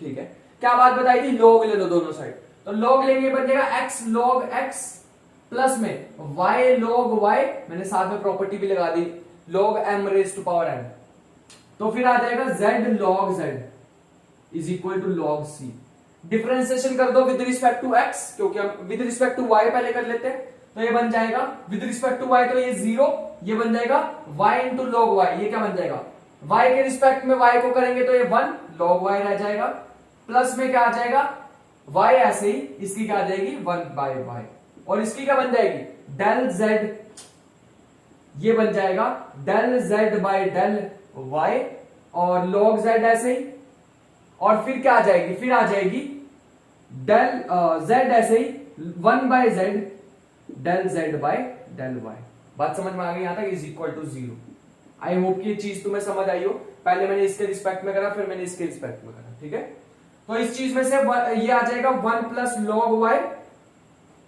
ठीक है, क्या बात बताई थी, लॉग ले लो दोनों साइड, तो लॉग लेंगे बन जाएगा x log x प्लस में y log y, मैंने साथ में प्रॉपर्टी भी लगा दी log m raise to power n, तो फिर आ जाएगा z log z is equal to log c। Differentiation कर दो विद रिस्पेक्ट टू x, क्योंकि हम विद रिस्पेक्ट टू y पहले कर लेते हैं, तो ये बन जाएगा विद रिस्पेक्ट टू y, तो ये 0, ये बन जाएगा y इंटू लॉग y, ये क्या बन जाएगा y के रिस्पेक्ट में y को करेंगे तो ये 1 log y रह जाएगा, प्लस में क्या आ जाएगा y ऐसे ही, इसकी क्या आ जाएगी 1 बाय y, और इसकी क्या बन जाएगी डेल z, ये बन जाएगा del z by del y, और log z ऐसे ही, और फिर क्या आ जाएगी, फिर आ जाएगी डेल z ऐसे ही 1 by z del z by del y। बात समझ में आ गई यहां तक, is equal to 0। I hope कि ये चीज तुम्हें समझ आई हो। पहले मैंने इसके रिस्पेक्ट में करा, फिर मैंने इसके रिस्पेक्ट में करा, ठीक है। तो इस चीज में से ये आ जाएगा 1 प्लस लॉग y,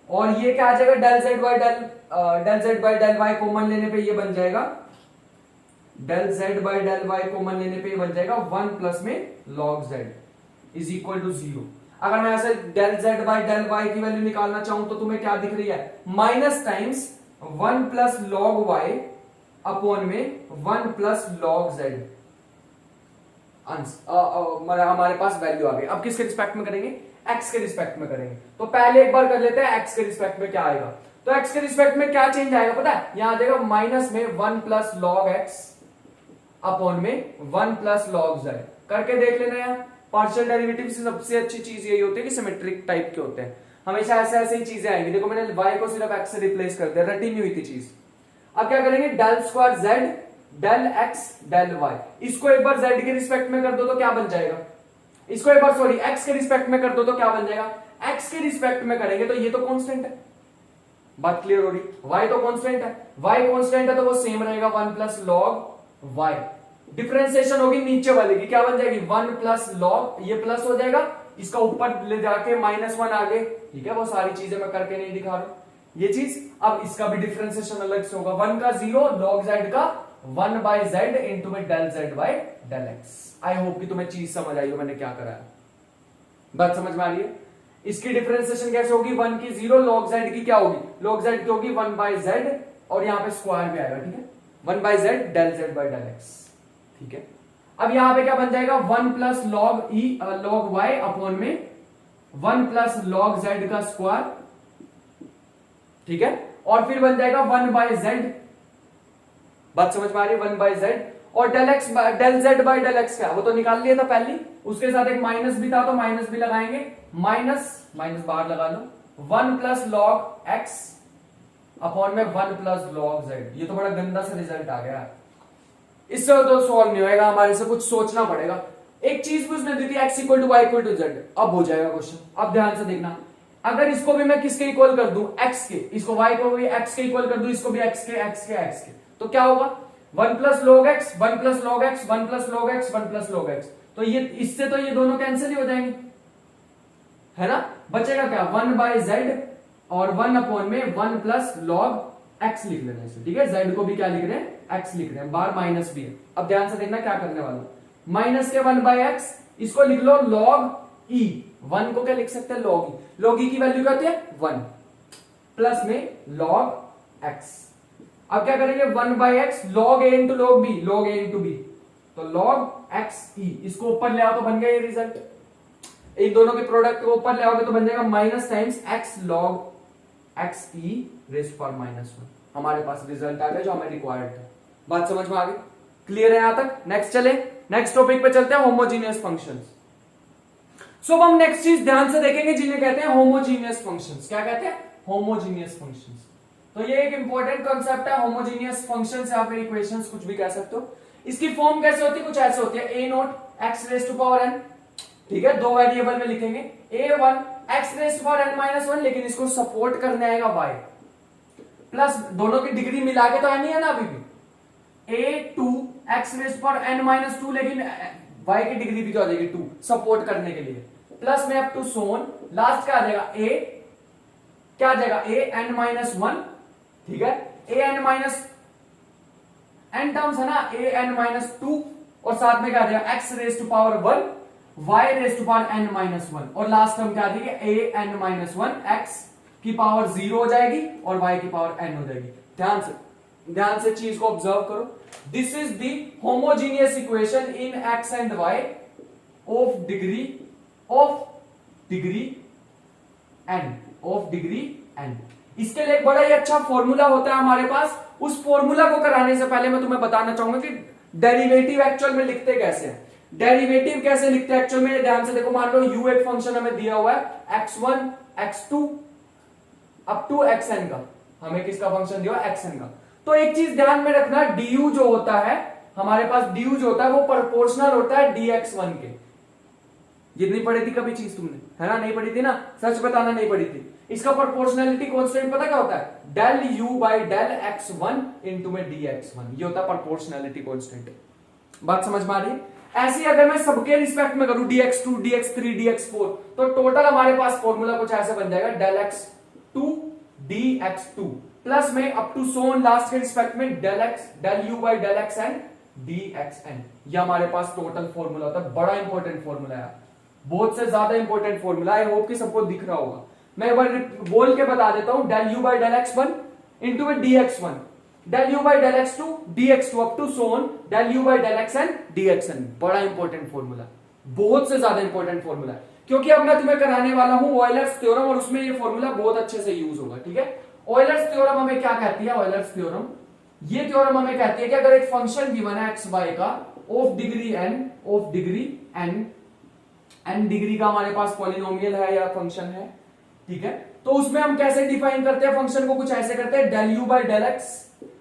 और ये क्या आ जाएगा del z by del y common लेने पे ये बन जाएगा del z by del y common लेने पे ये बन जाएगा 1 प्लस में log z is equal to 0। अगर मैं ऐसे del z by del y की वैल्यू निकालना चाहूं तो तुम्हें क्या दिख रही है, minus times 1 plus log y upon में 1 प्लस लॉग z। हमारे पास वैल्यू आ गई। अब किसके रिस्पेक्ट में करेंगे, x के रिस्पेक्ट में करेंगे। तो पहले एक बार कर लेते हैं x के रिस्पेक्ट में क्या आएगा। तो x के रिस्पेक्ट में क्या चेंज आएगा पता है, यहां आ जाएगा माइनस में 1 प्लस लॉग x अपॉन में 1 प्लस लॉग z। करके देख लेना यार, पार्शियल डेरिवेटिव से सबसे अच्छी चीज यही होती है कि सिमेट्रिक टाइप के होते हैं, हमेशा ऐसे ऐसे ही चीजें आएंगी। देखो मैंने y को सिर्फ x से रिप्लेस कर दिया, रटी नहीं हुई थी चीज। अब क्या करेंगे, del square z del x del y, इसको एक बार z के रिस्पेक्ट में कर दो तो क्या बन जाएगा, इसको एक बार सॉरी x के रिस्पेक्ट में कर दो तो क्या बन जाएगा, x के रिस्पेक्ट में करेंगे तो ये तो कांस्टेंट है, बात क्लियर हो रही, y तो कांस्टेंट है, y कांस्टेंट है तो वो सेम रहेगा 1 प्लस लॉग y। डिफरेंशिएशन होगी नीचे वाले की, क्या बन जाएगी 1 प्लस लॉग, ये प्लस हो जाएगा, इसका ऊपर ले जाके -1 आगे, ठीक है। वो सारी चीजें मैं करके नहीं दिखा रहा ये चीज। अब इसका भी डिफरेंशिएशन अलग से होगा, 1 का 0 log z का 1 बाय z इंटू में del z by del x। I hope कि तुम्हें चीज समझ आई हो मैंने क्या कराया, बात समझ में आ रही है। इसकी डिफरेंशिएशन कैसे होगी, 1 की 0 log z की क्या होगी, log z की होगी 1 बाय z, और यहां पे स्क्वायर भी आएगा, ठीक है, 1 by z del z by del x, ठीक है। अब यहां पे क्या बन जाएगा 1 plus log log y upon में 1 प्लस log z का स्क्वायर, ठीक है, और फिर बन जाएगा 1 बाय z, बात समझ में आ रही है, 1 बाय z, और del x del z by del x क्या, वो तो निकाल लिया था पहले, उसके साथ एक माइनस भी था तो माइनस भी लगाएंगे, माइनस बाहर लगा लो, 1 प्लस लॉग x अपॉन में 1 प्लस लॉग z। ये तो बड़ा गंदा सा रिजल्ट आ गया, इससे तो सॉल्व नहीं होएगा, हमारे से कुछ सोचना पड़ेगा। एक चीज भी उसने दी थी x equal to y equal to z, अब हो जाएगा क्वेश्चन। अब ध्यान से देखना, अगर इसको भी मैं किसके इक्वल कर दूं, x के, इसको y को भी x के इक्वल कर दूं, इसको भी x के, तो क्या होगा 1 plus log x 1 plus log x 1 plus log x 1 plus log x, तो ये इससे तो ये दोनों कैंसिल ही हो जाएंगे, है ना। बचेगा क्या 1 बाय z और 1 अपॉन में 1 प्लस लॉग x लिख लेना इसे, ठीक है। z को भी क्या लिख रहे हैं, x लिख रहे हैं, बाहर माइनस भी है। अब ध्यान से देखना क्या करने वाला, माइनस के 1 बाय x, इसको लिख लो log e, 1 को क्या लिख सकते हैं log e, log e की वैल्यू क्या होती है 1, प्लस में log x। अब क्या करेंगे 1 by x log a into log b, log a into b, तो log x e, इसको ऊपर ले आओ तो बन गया ये रिजल्ट। इन दोनों के प्रोडक्ट को ऊपर ले आओगे तो बन जाएगा minus times x log x e rays power -1। हमारे पास रिजल्ट आ गया जो हमें रिक्वायर्ड था। बात समझ में आ गई, क्लियर है यहां तक। नेक्स्ट चले, नेक्स्ट टॉपिक पे चलते हैं, होमोजीनियस फंक्शंस। सो अब हम नेक्स्ट चीज ध्यान से देखेंगे जिन्हें कहते हैं होमोजीनियस फंक्शंस। क्या कहते हैं, होमोजीनियस फंक्शंस। तो ये एक इंपॉर्टेंट कॉन्सेप्ट है, होमोजीनियस फंक्शंस या फिर इक्वेशंस, कुछ भी कह सकते हो। इसकी फॉर्म कैसे होती है, कुछ ऐसे होती है, a nought x raise to power n, ठीक है, दो वेरिएबल में लिखेंगे, a1 x raise to power n -1, लेकिन इसको सपोर्ट करने आएगा y, प्लस दोनों की डिग्री मिला के तो n ही है ना अभी भी, a2 x raise to power n-2, लेकिन y की डिग्री भी क्या हो जाएगी 2, सपोर्ट करने के लिए, प्लस में अप टू सोन, लास्ट क्या आ जाएगा a, क्या आ जाएगा a n-1, ठीक है, a n टर्म्स है ना, a n-2, और साथ में क्या आ जाएगा x raise to power 1 y raise to power n-1, और लास्ट टर्म क्या आ जाएगी a n-1 x की पावर 0 हो जाएगी और y की पावर n हो जाएगी। ध्यान से चीज को ऑब्जर्व करो, this is the homogeneous equation in x and y of degree n, इसके लिए एक बड़ा ही अच्छा फॉर्मूला होता है हमारे पास। उस फॉर्मूला को कराने से पहले मैं तुम्हें बताना चाहूंगा कि डेरिवेटिव एक्चुअल में लिखते कैसे हैं। डेरिवेटिव कैसे लिखते हैं एक्चुअल में, ध्यान से देखो। मान लो u एक फंक्शन हमें दिया हुआ है x1 x2 up to xn का, हमें किसका फंक्शन दिया हुआ xn का। तो एक चीज ध्यान में रखना, du जो होता है हमारे पास, du जो होता है वो प्रोपोर्शनल होता है dx1 के। ये नहीं पढ़ी थी कभी चीज तुमने, है ना? नहीं पढ़ी थी ना, सच बताना नहीं पढ़ी थी। इसका प्रोपोर्शनलिटी कांस्टेंट पता क्या होता है? Del u by del x1 into में dx1, ये होता है प्रोपोर्शनलिटी कांस्टेंट। बात समझ में आ रही है? ऐसे अगर मैं सबके रिस्पेक्ट में करूं dx2 dx3 dx4, तो टोटल हमारे पास फॉर्मूला कुछ ऐसा बन जाएगा, डेल x2 dx2 प्लस में अप टू सोन लास्ट के रिस्पेक्ट में del u by del xn dxn। ये हमारे पास टोटल फॉर्मूला होता है। बड़ा इंपॉर्टेंट फॉर्मूला है, बहुत से ज्यादा इंपॉर्टेंट फॉर्मूला। आई होप कि सबको दिख रहा होगा। मैं एक बार बोल के बता देता हूं, del u by del x1 into में dx1, del u by del x2 dx2 up to so on del u by del xn dxn। बड़ा इंपॉर्टेंट फॉर्मूला, बहुत से ज्यादा इंपॉर्टेंट फॉर्मूला है, क्योंकि अब मैं तुम्हें कराने वाला हूं ऑयलर्स थ्योरम, और उसमें ये फॉर्मूला बहुत अच्छे से यूज होगा। ठीक है, ऑयलर्स थ्योरम हमें क्या कहती है? ऑयलर्स थ्योरम, ये थ्योरम हमें कहती है कि अगर एक फंक्शन गिवन है एक्स वाई का of degree n, n degree का हमारे पास पॉलिनोमियल है या फंक्शन है, ठीक है, तो उसमें हम कैसे डिफाइन करते हैं फंक्शन को? कुछ ऐसे करते हैं, del u by del x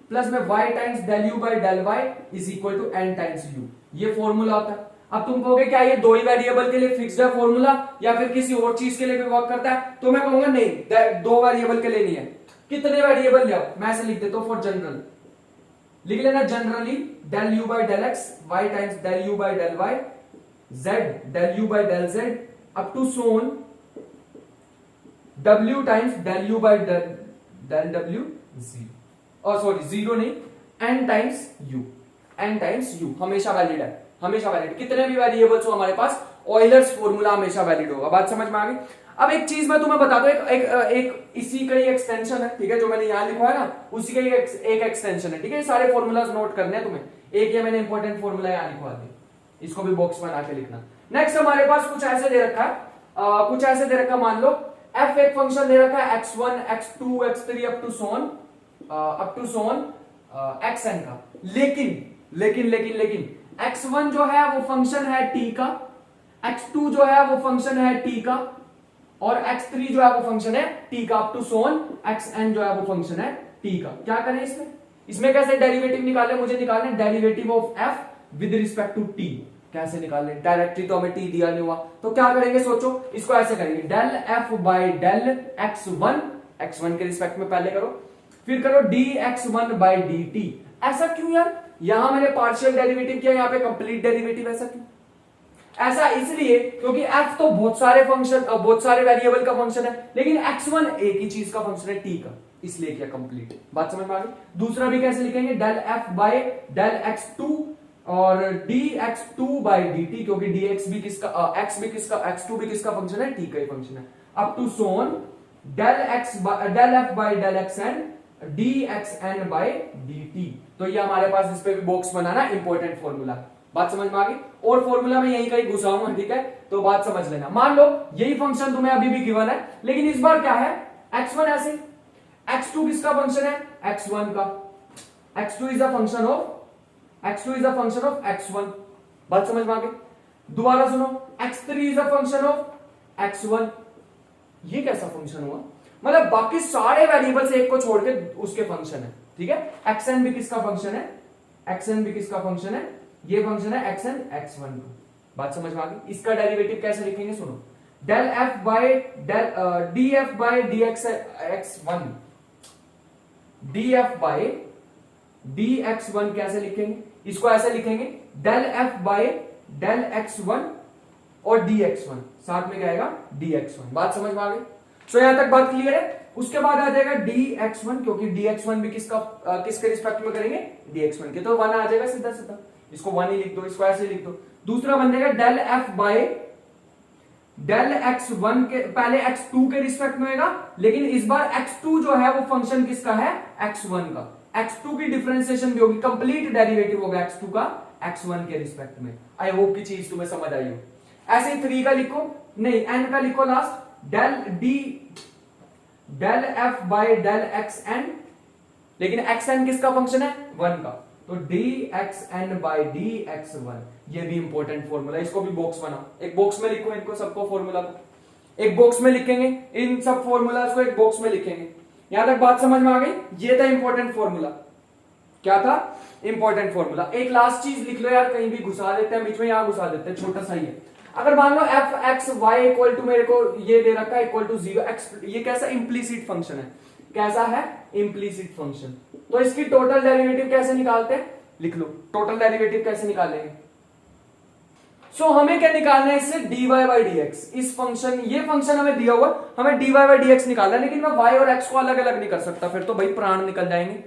plus में y times del u by del y is equal to n times u। ये फॉर्मूला होता है। अब तुम कहोगे क्या ये दो ही वेरिएबल के लिए फिक्स्ड है फॉर्मूला, या फिर किसी और चीज के लिए भी वर्क करता है? तो मैं कहूंगा नहीं, दो वेरिएबल के लिए नहीं है। कितने वेरिएबल ले आओ, मैं ऐसे लिख देता हूं फॉर जनरल, लिख लेना generally del u by del x, y times del u by del y, z del u by del z up to so on w times del u by del w zero, और sorry zero नहीं, n times u हमेशा valid है, हमेशा valid. कितने भी variables हो हमारे पास, ऑयलर्स फॉर्मूला हमेशा वैलिड होगा। बात समझ में आ गई? अब एक चीज मैं तुम्हें बता दूं, एक इसी का ही एक्सटेंशन है, ठीक है, जो मैंने यहां लिखा है ना, उसी का ही एक एक्सटेंशन है। ठीक है, सारे फॉर्मूलाज नोट करने हैं तुम्हें। एक ये मैंने इंपॉर्टेंट फॉर्मूला यहां लिखवा दिया, इसको भी बॉक्स बना के लिखना। नेक्स्ट हमारे पास कुछ ऐसे दे रखा है, कुछ ऐसे दे रखा, मान लो f एक फंक्शन दे रखा है x1 x2 x3 up to Son xn का। लेकिन x1 जो है वो फंक्शन है t का, x2 जो है वो फंक्शन है t का, और x3 जो है वो फंक्शन है t का अप टू सोन xn जो है वो फंक्शन है t का। क्या करें इसमें कैसे डेरिवेटिव निकालें? मुझे निकालने derivative of f with respect to t। कैसे निकालने? डायरेक्टली तो हमें t दिया नहीं हुआ, तो क्या करेंगे सोचो। इसको ऐसे करेंगे, del f by del x1 के रिस्पेक्ट में पहले करो, फिर करो dx1 बाई dt। ऐसा क्यों यार? यहां मैंने पार्शियल डेरिवेटिव किया, यहां पे कंप्लीट डेरिवेटिव। ऐसा क्यों? ऐसा इसलिए क्योंकि f तो बहुत सारे वेरिएबल का फंक्शन है, लेकिन x1 एक ही चीज का फंक्शन है, t का, इसलिए किया कंप्लीट। बात समझ में आ गई? दूसरा भी कैसे लिखेंगे, del f by del x2 और dx2 बाई dt, क्योंकि dx भी किसका, x2 भी किसका फंक्शन है, t का ही फंक्शन है, up to so on del f by del xn dxn by dt। तो ये हमारे पास इस पे भी बॉक्स बनाना इंपॉर्टेंट फॉर्मूला। बात समझ में आ गई? और फॉर्मूला में यही कहीं घुसाऊंगा, ठीक है, तो बात समझ लेना। मान लो यही फंक्शन तुम्हें अभी भी गिवन है, लेकिन इस बार क्या है, x1 ऐसे, x2 किसका फंक्शन है, x1 का, x2 is a function of x1। बात समझ में आ गई? दोबारा सुनो, x3 is a function of x1। ये कैसा फंक्शन हुआ? मतलब बाकी सारे वेरिएबल से एक को छोड़ के उसके फंक्शन है, ठीक है। xn भी किसका फंक्शन है, ये फंक्शन है xn x1 का। बात समझ में आ गई? इसका डेरिवेटिव कैसे लिखेंगे सुनो, del f by df by dx1, df by dx1 कैसे लिखेंगे? इसको ऐसे लिखेंगे, del f by del x1 और dx1, साथ में क्या आएगा, dx1। बात समझ में आ गई? तो यहां तक बात क्लियर है। उसके बाद आ जाएगा dx1, क्योंकि dx1 भी किसके रिस्पेक्ट में करेंगे, dx1 के, तो 1 आ जाएगा सीधा सीधा। इसको 1 ही लिख दो, इसको ऐसे लिख दो। दूसरा बन जाएगा del f by del x1 के, पहले x2 के रिस्पेक्ट में होगा, लेकिन इस बार x2 जो है वो फंक्शन किसका है, x1 का। x2 की डिफरेंशिएशन भी होगी, कंप्लीट डेरिवेटिव होगा x2 का x1 के रिस्पेक्ट में। आई होप की चीज तुम्हें समझ आई हो। ऐसे ही 3 का लिखो, नहीं n का लिखो last, del del f by del x n, लेकिन एक्स एन किसका फंक्शन है? 1 का, तो d x n by d x 1, ये भी इंपॉर्टेंट फॉर्मूला, इसको भी बॉक्स बनाओ, एक बॉक्स में लिखो इनको सबको, फॉर्मूला को एक बॉक्स में लिखेंगे, इन सब फॉर्मूलाज को एक बॉक्स में लिखेंगे। यहां तक बात समझ में आ गई? ये था इंपॉर्टेंट फॉर्मूला। क्या था? Important formula. एक लास्ट चीज लिख लो यार, कहीं भी घुसा देते हैं बीच में, यहां घुसा देते हैं, छोटा सा ही है। अगर मान लो f x y equal to, मेरे को ये दे रखा है इक्वल टू 0 एक्स, ये कैसा इम्प्लीसिट फंक्शन है? कैसा है? Implicit function. तो इसकी टोटल डेरिवेटिव कैसे निकालते हैं? लिख लो, टोटल डेरिवेटिव कैसे निकालेंगे? सो हमें क्या निकालना है इससे? dy by d x. इस फंक्शन, ये फंक्शन हमें दिया हुआ, हमें dy बाई डी एक्स निकालना है, लेकिन मैं y और x को अलग अलग नहीं कर सकता, फिर तो भाई प्राण निकल जाएंगे।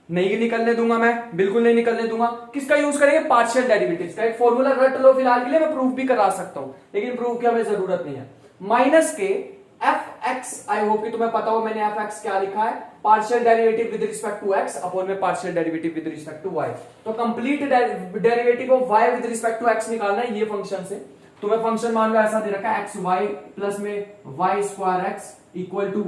नहीं निकलने दूंगा मैं, बिल्कुल नहीं निकलने दूंगा। किसका यूज करेंगे? पार्शियल डेरिवेटिव्स का। एक फॉर्मूला रट लो फिलहाल के लिए, मैं प्रूफ भी करा सकता हूं, लेकिन प्रूफ की हमें जरूरत नहीं है। माइनस के एफ एक्स, आई होप कि तुम्हें पता हो मैंने एफ एक्स क्या लिखा है, partial derivative with respect to x upon में partial derivative with respect to y. तो complete derivative of y with respect to x निकालना है ये फंक्शन से। तुम्हें फंक्शन मान लो ऐसा दे रखा है, एक्स वाई प्लस में y square x equal to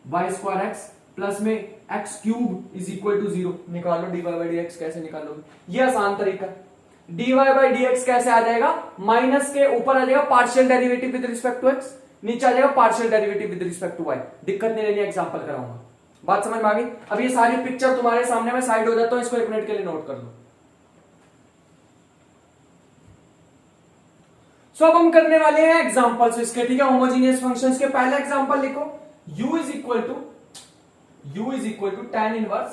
y square x plus में x cube is equal to 0। निकालो dy बाई डी एक्स, कैसे निकालोगे? ये आसान तरीका। dy बाई डी एक्स कैसे आ जाएगा? माइनस के ऊपर आ जाएगा partial derivative with respect to x, नीचे आ जाएगा partial derivative with respect to y. दिक्कत नहीं लेनी, एग्जांपल कराऊंगा। बात समझ में आ गई? अब ये सारी पिक्चर तुम्हारे सामने में साइड हो जाता हूं, इसको 1 मिनट के लिए नोट कर लो। सो अब हम करने वाले हैं एग्जांपल्स इसके, ठीक है, होमोजेनियस फंक्शंस के। पहला एग्जांपल लिखो, u is equal to tan inverse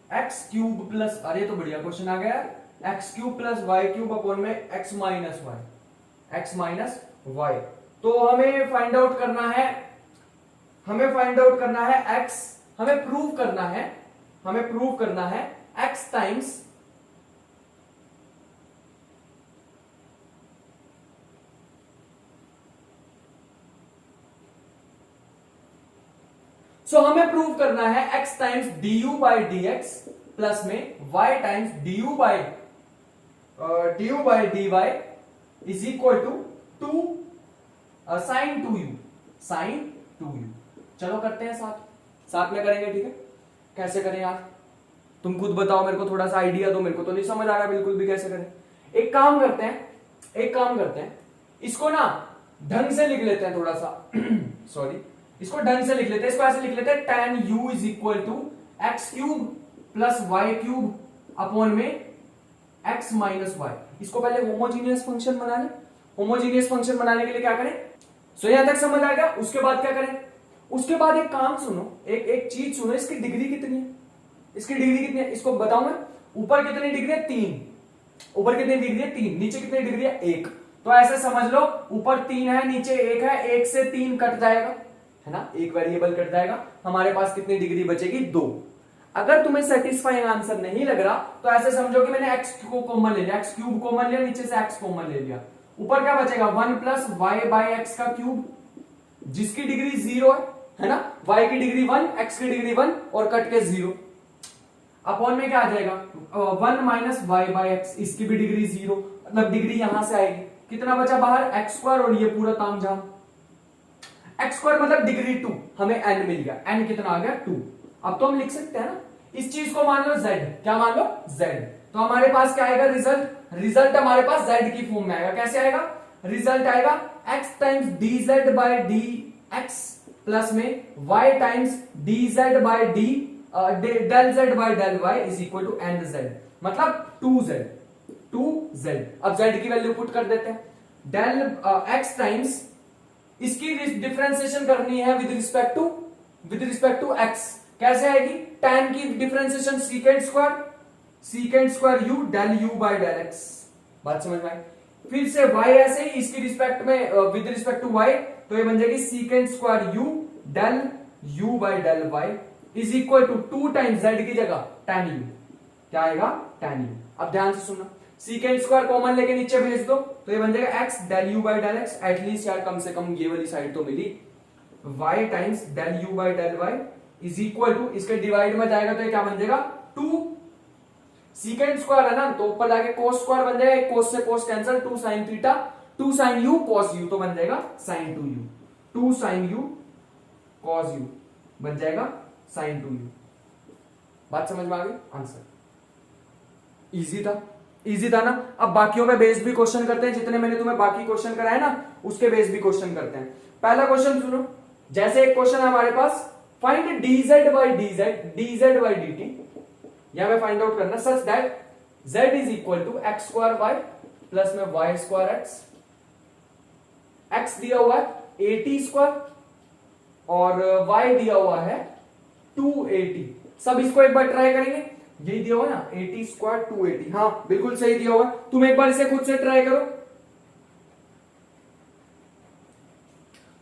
x cube plus, अरे तो बढ़िया क्वेश्चन आ गया, x cube plus y cube upon में एक्स माइनस वाई। तो हमें फाइंड आउट करना है, एक्स, हमें प्रूव करना है एक्स टाइम्स हमें प्रूव करना है x times du by d x plus में y times du by d y is equal to 2 sine 2u। चलो करते हैं साथ में करेंगे, ठीक है? कैसे करें यार, तुम खुद बताओ, मेरे को थोड़ा सा आइडिया दो, मेरे को तो नहीं समझ आ रहा बिल्कुल भी कैसे करें। एक काम करते हैं, इसको ना ढंग से लिख लेते हैं थोड़ा सा सॉरी, इसको ढंग से लिख लेते हैं, इसको ऐसे लिख लेते हैं, tan u is equal to x cube plus y cube upon में x माइनस वाई। इसको पहले होमोजीनियस फंक्शन बना ले। होमोजीनियस फंक्शन बनाने के लिए क्या करें? सो यहां तक समझ आ गया? उसके बाद क्या करें? उसके बाद एक काम सुनो, एक चीज सुनो, इसकी डिग्री कितनी है? इसको बताऊं मैं, ऊपर कितनी डिग्री है? 3। ऊपर कितनी डिग्री है? 3। नीचे कितनी डिग्री है? 1। तो ऐसे समझ लो, ऊपर 3 है, नीचे 1 है, 1 से 3 कट जाएगा, है ना, एक वेरिएबल कट जाएगा, हमारे पास कितनी डिग्री बचेगी? 2। अगर तुम्हें सेटिस्फाइंग आंसर नहीं लग रहा तो ऐसे समझो कि मैंने x को कॉमन ले लिया, x क्यूब कॉमन लिया, नीचे से x कॉमन ले लिया, ऊपर क्या बचेगा? 1 प्लस वाई बाई एक्स का क्यूब, जिसकी डिग्री 0 है ना, y की डिग्री 1, x की डिग्री 1 और कट के 0, अपॉन में क्या आ जाएगा? 1 माइनस वाई बाई एक्स, इसकी भी डिग्री 0, मतलब डिग्री यहां से आएगी, कितना बचा बाहर? x स्क्वायर और ये पूरा तामझाम, x स्क्वायर मतलब डिग्री 2, हमें n मिल गया, n कितना आ गया? 2। अब तो हम लिख सकते हैं ना, इस चीज को मान लो z, क्या मान लो? z। तो हमारे पास क्या आएगा? रिजल्ट हमारे पास z की फॉर्म में आएगा। कैसे आएगा? रिजल्ट आएगा x times dz by d x plus में y times dz by d del z by del y is equal to nz, मतलब 2z। अब z की वैल्यू पुट कर देते हैं, डेल x टाइम्स, इसकी डिफरेंशिएशन करनी है विद रिस्पेक्ट टू x। कैसे आएगी? tan की differentiation secant square u del u by del x। बात समझ में आई? फिर से y ऐसे ही, इसकी रिस्पेक्ट में विद रिस्पेक्ट टू y, तो ये बन जाएगी secant square u del u by del y is equal to 2 times z की जगह tan u। क्या आएगा? tan u। अब ध्यान से सुनना, सीकेंट स्क्वायर कॉमन लेके नीचे भेज दो, तो ये बन जाएगा x del u by del x, at least यार कम से कम ये वाली साइड तो मिली, y times del u by del y is equal to, इसके डिवाइड में जाएगा तो ये क्या बन जाएगा? 2 सीकेंट स्क्वायर है ना, तो ऊपर जाके कोस स्क्वायर बन जाएगा, कोस से cos cancel, 2 sine theta, 2 sine u cos u, तो बन जाएगा sin 2u, 2 sine u cos u बन जाएगा साइन 2u। बात समझ में आ गई? आंसर इजी था ना। अब बाकियों पे बेस भी क्वेश्चन करते हैं, जितने मैंने तुम्हें बाकी क्वेश्चन कराए ना उसके बेस भी क्वेश्चन करते हैं। पहला क्वेश्चन सुनो, जैसे एक क्वेश्चन है हमारे पास, फाइंड dz by dt, यहां पे फाइंड आउट करना such that z is equal to x square y plus में वाई स्क्वायर एक्स। एक्स दिया हुआ है 80 स्क्वायर और y दिया हुआ है 280। सब इसको एक बार ट्राई करेंगे, यही दिया हुआ ना 80 स्क्वायर 280, हाँ बिल्कुल सही दिया हुआ। तुम एक बार इसे खुद से ट्राई करो,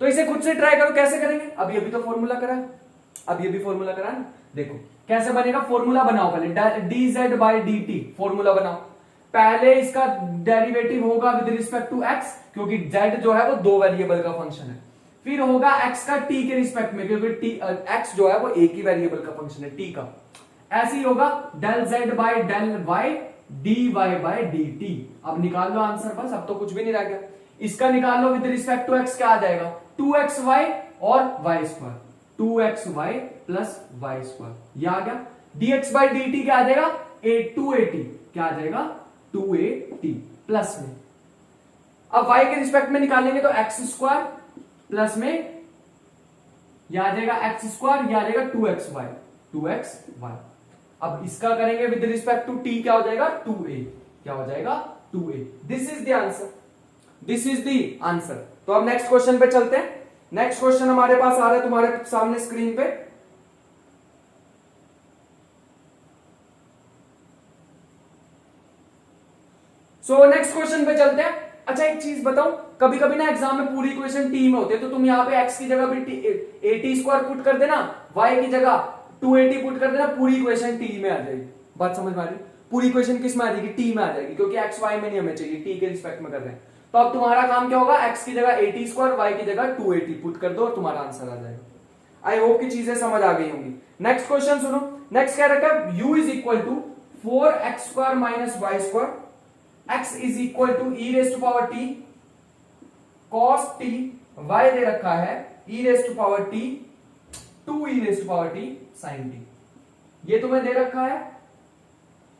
तो इसे खुद से ट्राई करो। कैसे करेंगे? अभी तो फॉर्मूला करा है, अब ये भी फॉर्मूला करा है ना। देखो कैसे बनेगा, फॉर्मूला बनाओ पहले, dz by dt फॉर्मूला बनाओ। पहले इसका डेरिवेटिव होगा विद रिस्पेक्ट टू x, क्योंकि z जो है वो दो वेरिएबल का फंक्शन है। फिर होगा x का t के रिस्पेक्ट में, क्योंकि x जो है वो एक ही वेरिएबल का फंक्शन है t का। ऐसे ही होगा del z by del y dy by dt। अब निकाल लो आंसर, बस अब तो कुछ भी नहीं रह गया। इसका निकाल लो विद रिस्पेक्ट टू x, क्या आ जाएगा 2xy और y स्क्वायर, 2xy प्लस वाई स्क्वायर, ये आ गया। dx by dt क्या आ जाएगा 280, क्या आ जाएगा 280 प्लस में। अब y के रिस्पेक्ट में निकालेंगे तो x स्क्वायर प्लस में यह आ जाएगा x स्क्वायर, यह आ जाएगा 2xy। अब इसका करेंगे विद रिस्पेक्ट टू t, क्या हो जाएगा 2a, क्या हो जाएगा 2a। This is the answer, this is the answer. तो अब नेक्स्ट क्वेश्चन पे चलते हैं। नेक्स्ट क्वेश्चन हमारे पास आ रहा है तुम्हारे सामने स्क्रीन पे। सो नेक्स्ट क्वेश्चन पे चलते हैं। अच्छा एक चीज बताओ, कभी कभी ना एग्जाम में पूरी इक्वेशन टी में होती है, तो तुम यहाँ पे x की जगह भी 80 स्क्वायर पुट कर देना, y की जगह 280 पुट कर देना, पूरी इक्वेशन टी में आ जाएगी। बात समझ में आ रही? पूरी इक्वेशन किस में आ जाएगी? टी में आ जाएगी, क्योंकि x y में नहीं हमें चाहिए, टी के रिस्पेक्ट में कर रहे हैं। तो अब तुम्हारा काम क्या होगा, x की जगह 80 स्क्वायर, y की जगह 280 पुट कर दो और तुम्हारा आंसर आ जाएगा। आई होप की चीजें समझ आ गई होंगी। नेक्स्ट क्वेश्चन सुनो, नेक्स्ट क्या रखा है, u is equal to 4x square minus y square, x is equal to e raise to power t cos t, y दे रखा है e raise to power t 2e raise to power t sin t, ये तुम्हें दे रखा है।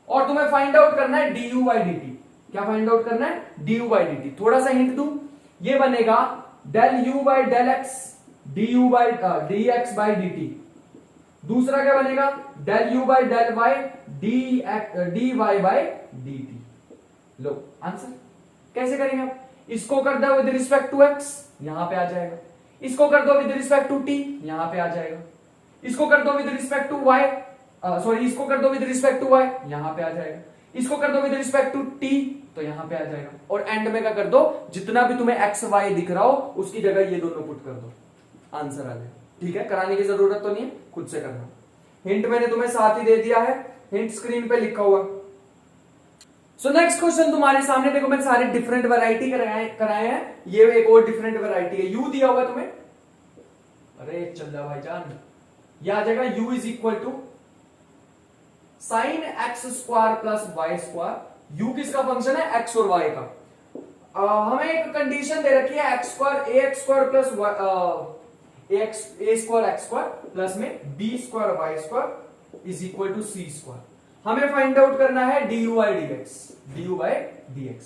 और तुम्हें find out करना है du by dt। क्या फाइंड आउट करना है? du by dt। थोड़ा सा हिंट दूं, ये बनेगा del u by del x du by dx by dt। दूसरा क्या बनेगा, del u by del y dy by dt। Low answer कैसे करेंगे आप? इसको कर दो विद रिस्पेक्ट टू x, यहां पे आ जाएगा। इसको कर दो विद रिस्पेक्ट टू t, यहां पे आ जाएगा। इसको कर दो with respect to y, sorry इसको कर दो विद रिस्पेक्ट टू y, यहां पे आ जाएगा। इसको कर दो विद रिस्पेक्ट टू t, तो यहां पे आ जाएगा। और एंड में क्या कर दो, जितना भी तुम्हें x y दिख रहा हो उसकी जगह ये दोनों पुट कर दो, आंसर आ जाएगा। ठीक है, कराने की जरूरत तो नहीं है, खुद से करना। हिंट मैंने तुम्हें साथ ही दे दिया है, हिंट स्क्रीन पे लिखा हुआ। सो नेक्स्ट क्वेश्चन तुम्हारे सामने, देखो मैंने सारे डिफरेंट वैरायटी कराए हैं, ये एक और डिफरेंट वैरायटी है। u दिया हुआ तुम्हें, अरे चल जा भाईजान, यह आ जाएगा u is equal to sine x square plus y square. u किसका फंक्शन है? x और y का। हमें एक कंडीशन दे रखी है x square a x square plus a square x square plus में b square y square is equal to c square. हमें फाइंड आउट करना है du by dx।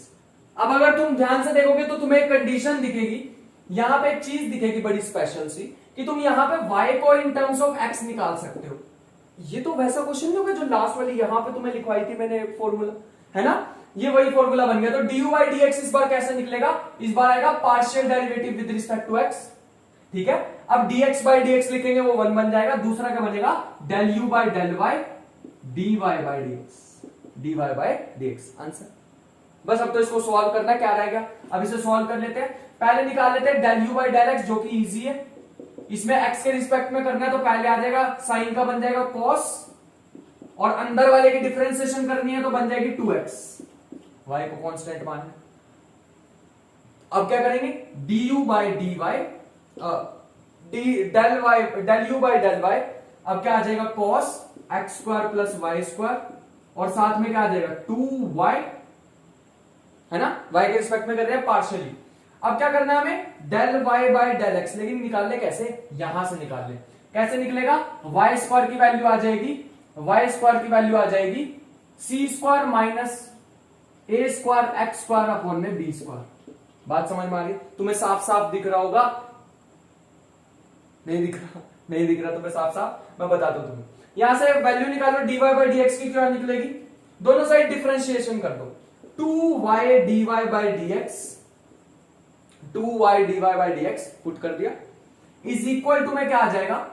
अब अगर तुम ध्यान से देखोगे तो तुम्हें एक कंडीशन दिखेगी, यहां पे एक चीज दिखेगी बड़ी स्पेशल सी, कि तुम यहां पे y को इन टर्म्स ऑफ x निकाल सकते हो। ये तो वैसा क्वेश्चन नहीं होगा जो लास्ट वाली यहां पे तुम्हें लिखवाई थी मैंने फॉर्मूला, है ना? ये वही फॉर्मूला बन गया। तो du by dx इस बार कैसे निकलेगा? इस बार आएगा partial derivative with respect to x। ठीक है, अब dx by dx लिखेंगे वो 1 बन जाएगा। दूसरा क्या बनेगा, del u by del y dy by dx, answer. बस अब तो इसको सॉल्व करना है, क्या रहेगा? अब इसे सॉल्व कर लेते हैं। पहले निकाल लेते हैं del u by del x, जो कि इजी है। इसमें x के रिस्पेक्ट में करना है तो पहले आ जाएगा साइन का बन जाएगा cos, और अंदर वाले की डिफरेंशिएशन करनी है तो बन जाएगी 2x, y को कांस्टेंट मानना। अब क्या करेंगे, du by dy del u by del y, अब क्या आ जाएगा cos x square plus y square, और साथ में क्या आ जाएगा 2y, है ना? y के रिस्पेक्ट में कर रहे हैं पार्शियली। अब क्या करना है हमें, del y by del x, लेकिन निकालने कैसे, यहां से निकाल ले। कैसे निकलेगा, वाई स्क्वायर की वैल्यू आ जाएगी, वाई स्क्वायर की वैल्यू आ जाएगी c square minus a square x square upon में बी स्क्वायर। बात समझ में आ रही, तुम्हें साफ साफ दिख रहा होगा, नहीं दिख रहा, नहीं दिख रहा तुम्हें साफ साफ, मैं बता दूं तुम्हें। यहां से वैल्यू निकालो, dy बाई डी एक्स की क्या निकलेगी, दोनों साइड डिफरेंशिएशन कर दो, 2y dy by d x, 2y dy by d x put कर दिया, इज इक्वल टू में क्या आ जाएगा,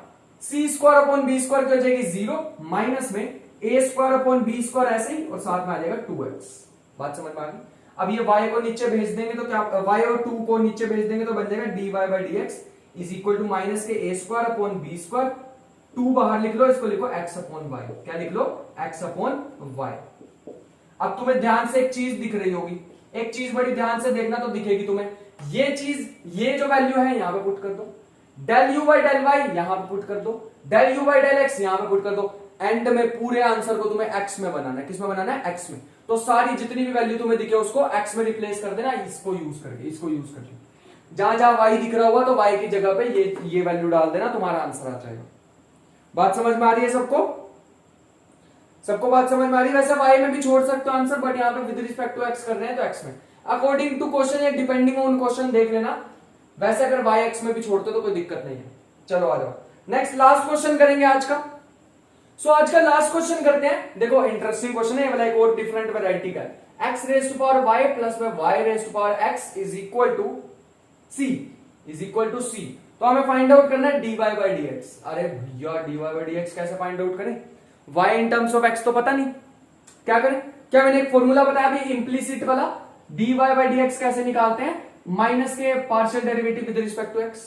सी स्क्वायर अपॉन बी स्क्वायर की हो जाएगी 0 माइनस में ए स्क्वायर अपॉन बी स्क्वायर ऐसे ही, और साथ में आ जाएगा 2x। बात समझ में आ गई। अब ये y को नीचे भेज देंगे तो क्या, y और 2 को नीचे भेज देंगे तो बन जाएगा dy by d x is equal to minus के a square upon b square, 2 बाहर लिख लो, इसको लिखो x अपॉन वाई, क्या लिख लो, x अपॉन वाई। अब तुम्हें ध्यान से एक चीज दिख रही होगी, एक चीज बड़ी ध्यान से देखना तो दिखेगी तुम्हें, ये चीज, ये जो वैल्यू है यहां पे पुट कर दो, del u by del y यहां पे पुट कर दो, del u by del x यहां पे पुट कर दो, एंड में पूरे आंसर को तुम्हें x में बनाना है, किस में बनाना है, x में। तो सारी जितनी भी वैल्यू तुम्हें दिखे उसको x में रिप्लेस कर देना, इसको यूज करके, इसको यूज करके, जहां जहां y दिख रहा होगा तो y की जगह पे ये वैल्यू डाल देना, तुम्हारा आंसर आ जाएगा। बात समझ में आ रही है सबको, सबको बात समझ में आ रही है। वैसे y में भी छोड़ सकते हो आंसर, बट यहाँ पे विद रिस्पेक्ट टू x कर रहे हैं तो x में, अकॉर्डिंग टू क्वेश्चन या डिपेंडिंग ऑन क्वेश्चन देख लेना। वैसे अगर y x में भी छोड़ते हो तो कोई दिक्कत नहीं है। चलो आ जाओ, नेक्स्ट लास्ट क्वेश्चन करेंगे आज का। सो आज का लास्ट क्वेश्चन करते हैं, देखो इंटरेस्टिंग क्वेश्चन है, वाला एक और डिफरेंट वैरायटी का है। x raise to power y plus में y raise to power x is equal to c, is equal to c। तो हमें फाइंड आउट करना है dy बाई dx। अरे भैया dy बाई dx कैसे फाइंड आउट करें, y in terms of x तो पता नहीं, क्या करें, क्या मैंने एक फॉर्मूला बताया अभी इंप्लिसिट वाला, dy बाई dx कैसे निकालते हैं, माइनस के partial derivative with respect to x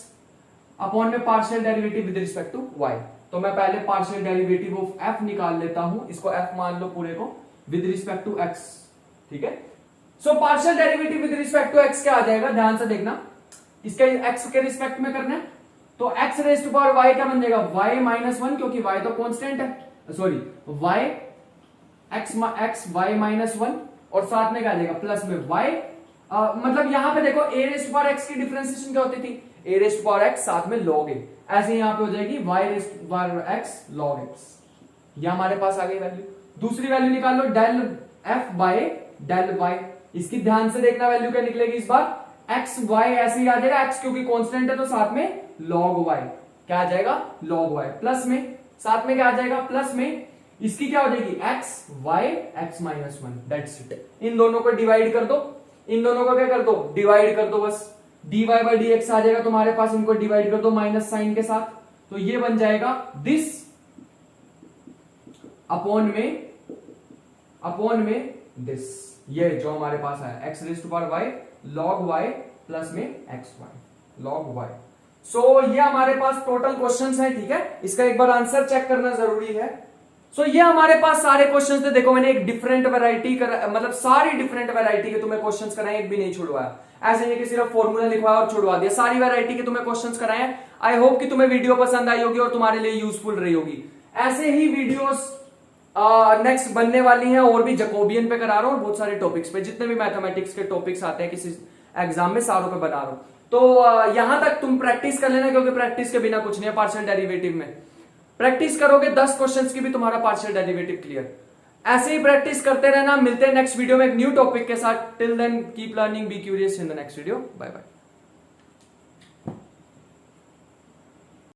upon में partial derivative with respect to y। तो मैं पहले पार्शियल डेरिवेटिव ऑफ f निकाल लेता हूं, इसको f मान लो पूरे को, विद रिस्पेक्ट टू x, ठीक है। So partial derivative with respect to x क्या आ जाएगा, ध्यान से देखना, इसके x के रिस्पेक्ट में करना है, तो x raise to power y क्या बन जाएगा, y माइनस 1, क्योंकि y तो कांस्टेंट है, sorry y x y minus 1, और साथ में क्या आ जाएगा प्लस में y, मतलब यहां पे देखो a raise to power x की डिफरेंशिएशन क्या होती थी, a raise to power x साथ में log a, ऐसे यहां पे हो जाएगी y raise to power x log x। ये हमारे पास आ गई वैल्यू। दूसरी वैल्यू निकाल लो, del f by del y, इसकी ध्यान से देखना वैल्यू क्या निकलेगी इस बार, x y ऐसे ही आ जाएगा, x क्योंकि कांस्टेंट है तो साथ में log y, क्या आ जाएगा log y, प्लस में साथ में क्या आ जाएगा प्लस में, इसकी क्या हो जाएगी x y x minus 1, that's it. इन दोनों को डिवाइड कर दो, इन दोनों को क्या कर दो, डिवाइड कर दो बस, dy बाई डी एक्स आ जाएगा तुम्हारे पास, इनको डिवाइड कर दो माइनस साइन के साथ, तो ये बन जाएगा दिस अपॉन में दिस, ये जो हमारे पास है x raise to power y log y plus में xy log y। सो ये हमारे पास टोटल क्वेश्चंस हैं, ठीक है, इसका एक बार आंसर चेक करना जरूरी है। सो ये हमारे पास सारे क्वेश्चंस थे, देखो मैंने एक डिफरेंट वैरायटी मतलब सारी डिफरेंट वैरायटी के तुम्हें क्वेश्चंस कराए, एक भी नहीं छुड़वाया, ऐसे नहीं कि सिर्फ फॉर्मूला लिखवाया और छुड़वा दिया, सारी वैरायटी के तुम्हें क्वेश्चंस कराए हैं। आई होप कि तुम्हें वीडियो पसंद आई होगी और तुम्हारे लिए यूजफुल रही होगी। ऐसे ही वीडियोस नेक्स्ट बनने वाली हैं, और भी जकोबियन पे करा रहा हूं, बहुत सारे टॉपिक्स पे, जितने भी मैथमेटिक्स के टॉपिक्स आते हैं किसी एग्जाम में सारों पे बना रहा हूं। तो यहां तक तुम प्रैक्टिस कर लेना, क्योंकि प्रैक्टिस के बिना कुछ नहीं है पार्शियल डेरिवेटिव में। प्रैक्टिस करोगे 10 क्वेश्चंस की भी तुम्हारा पार्शियल डेरिवेटिव क्लियर। ऐसे ही प्रैक्टिस करते रहना। मिलते हैं नेक्स्ट वीडियो में एक न्यू टॉपिक के साथ। Till then keep learning, be curious in the next video. Bye bye.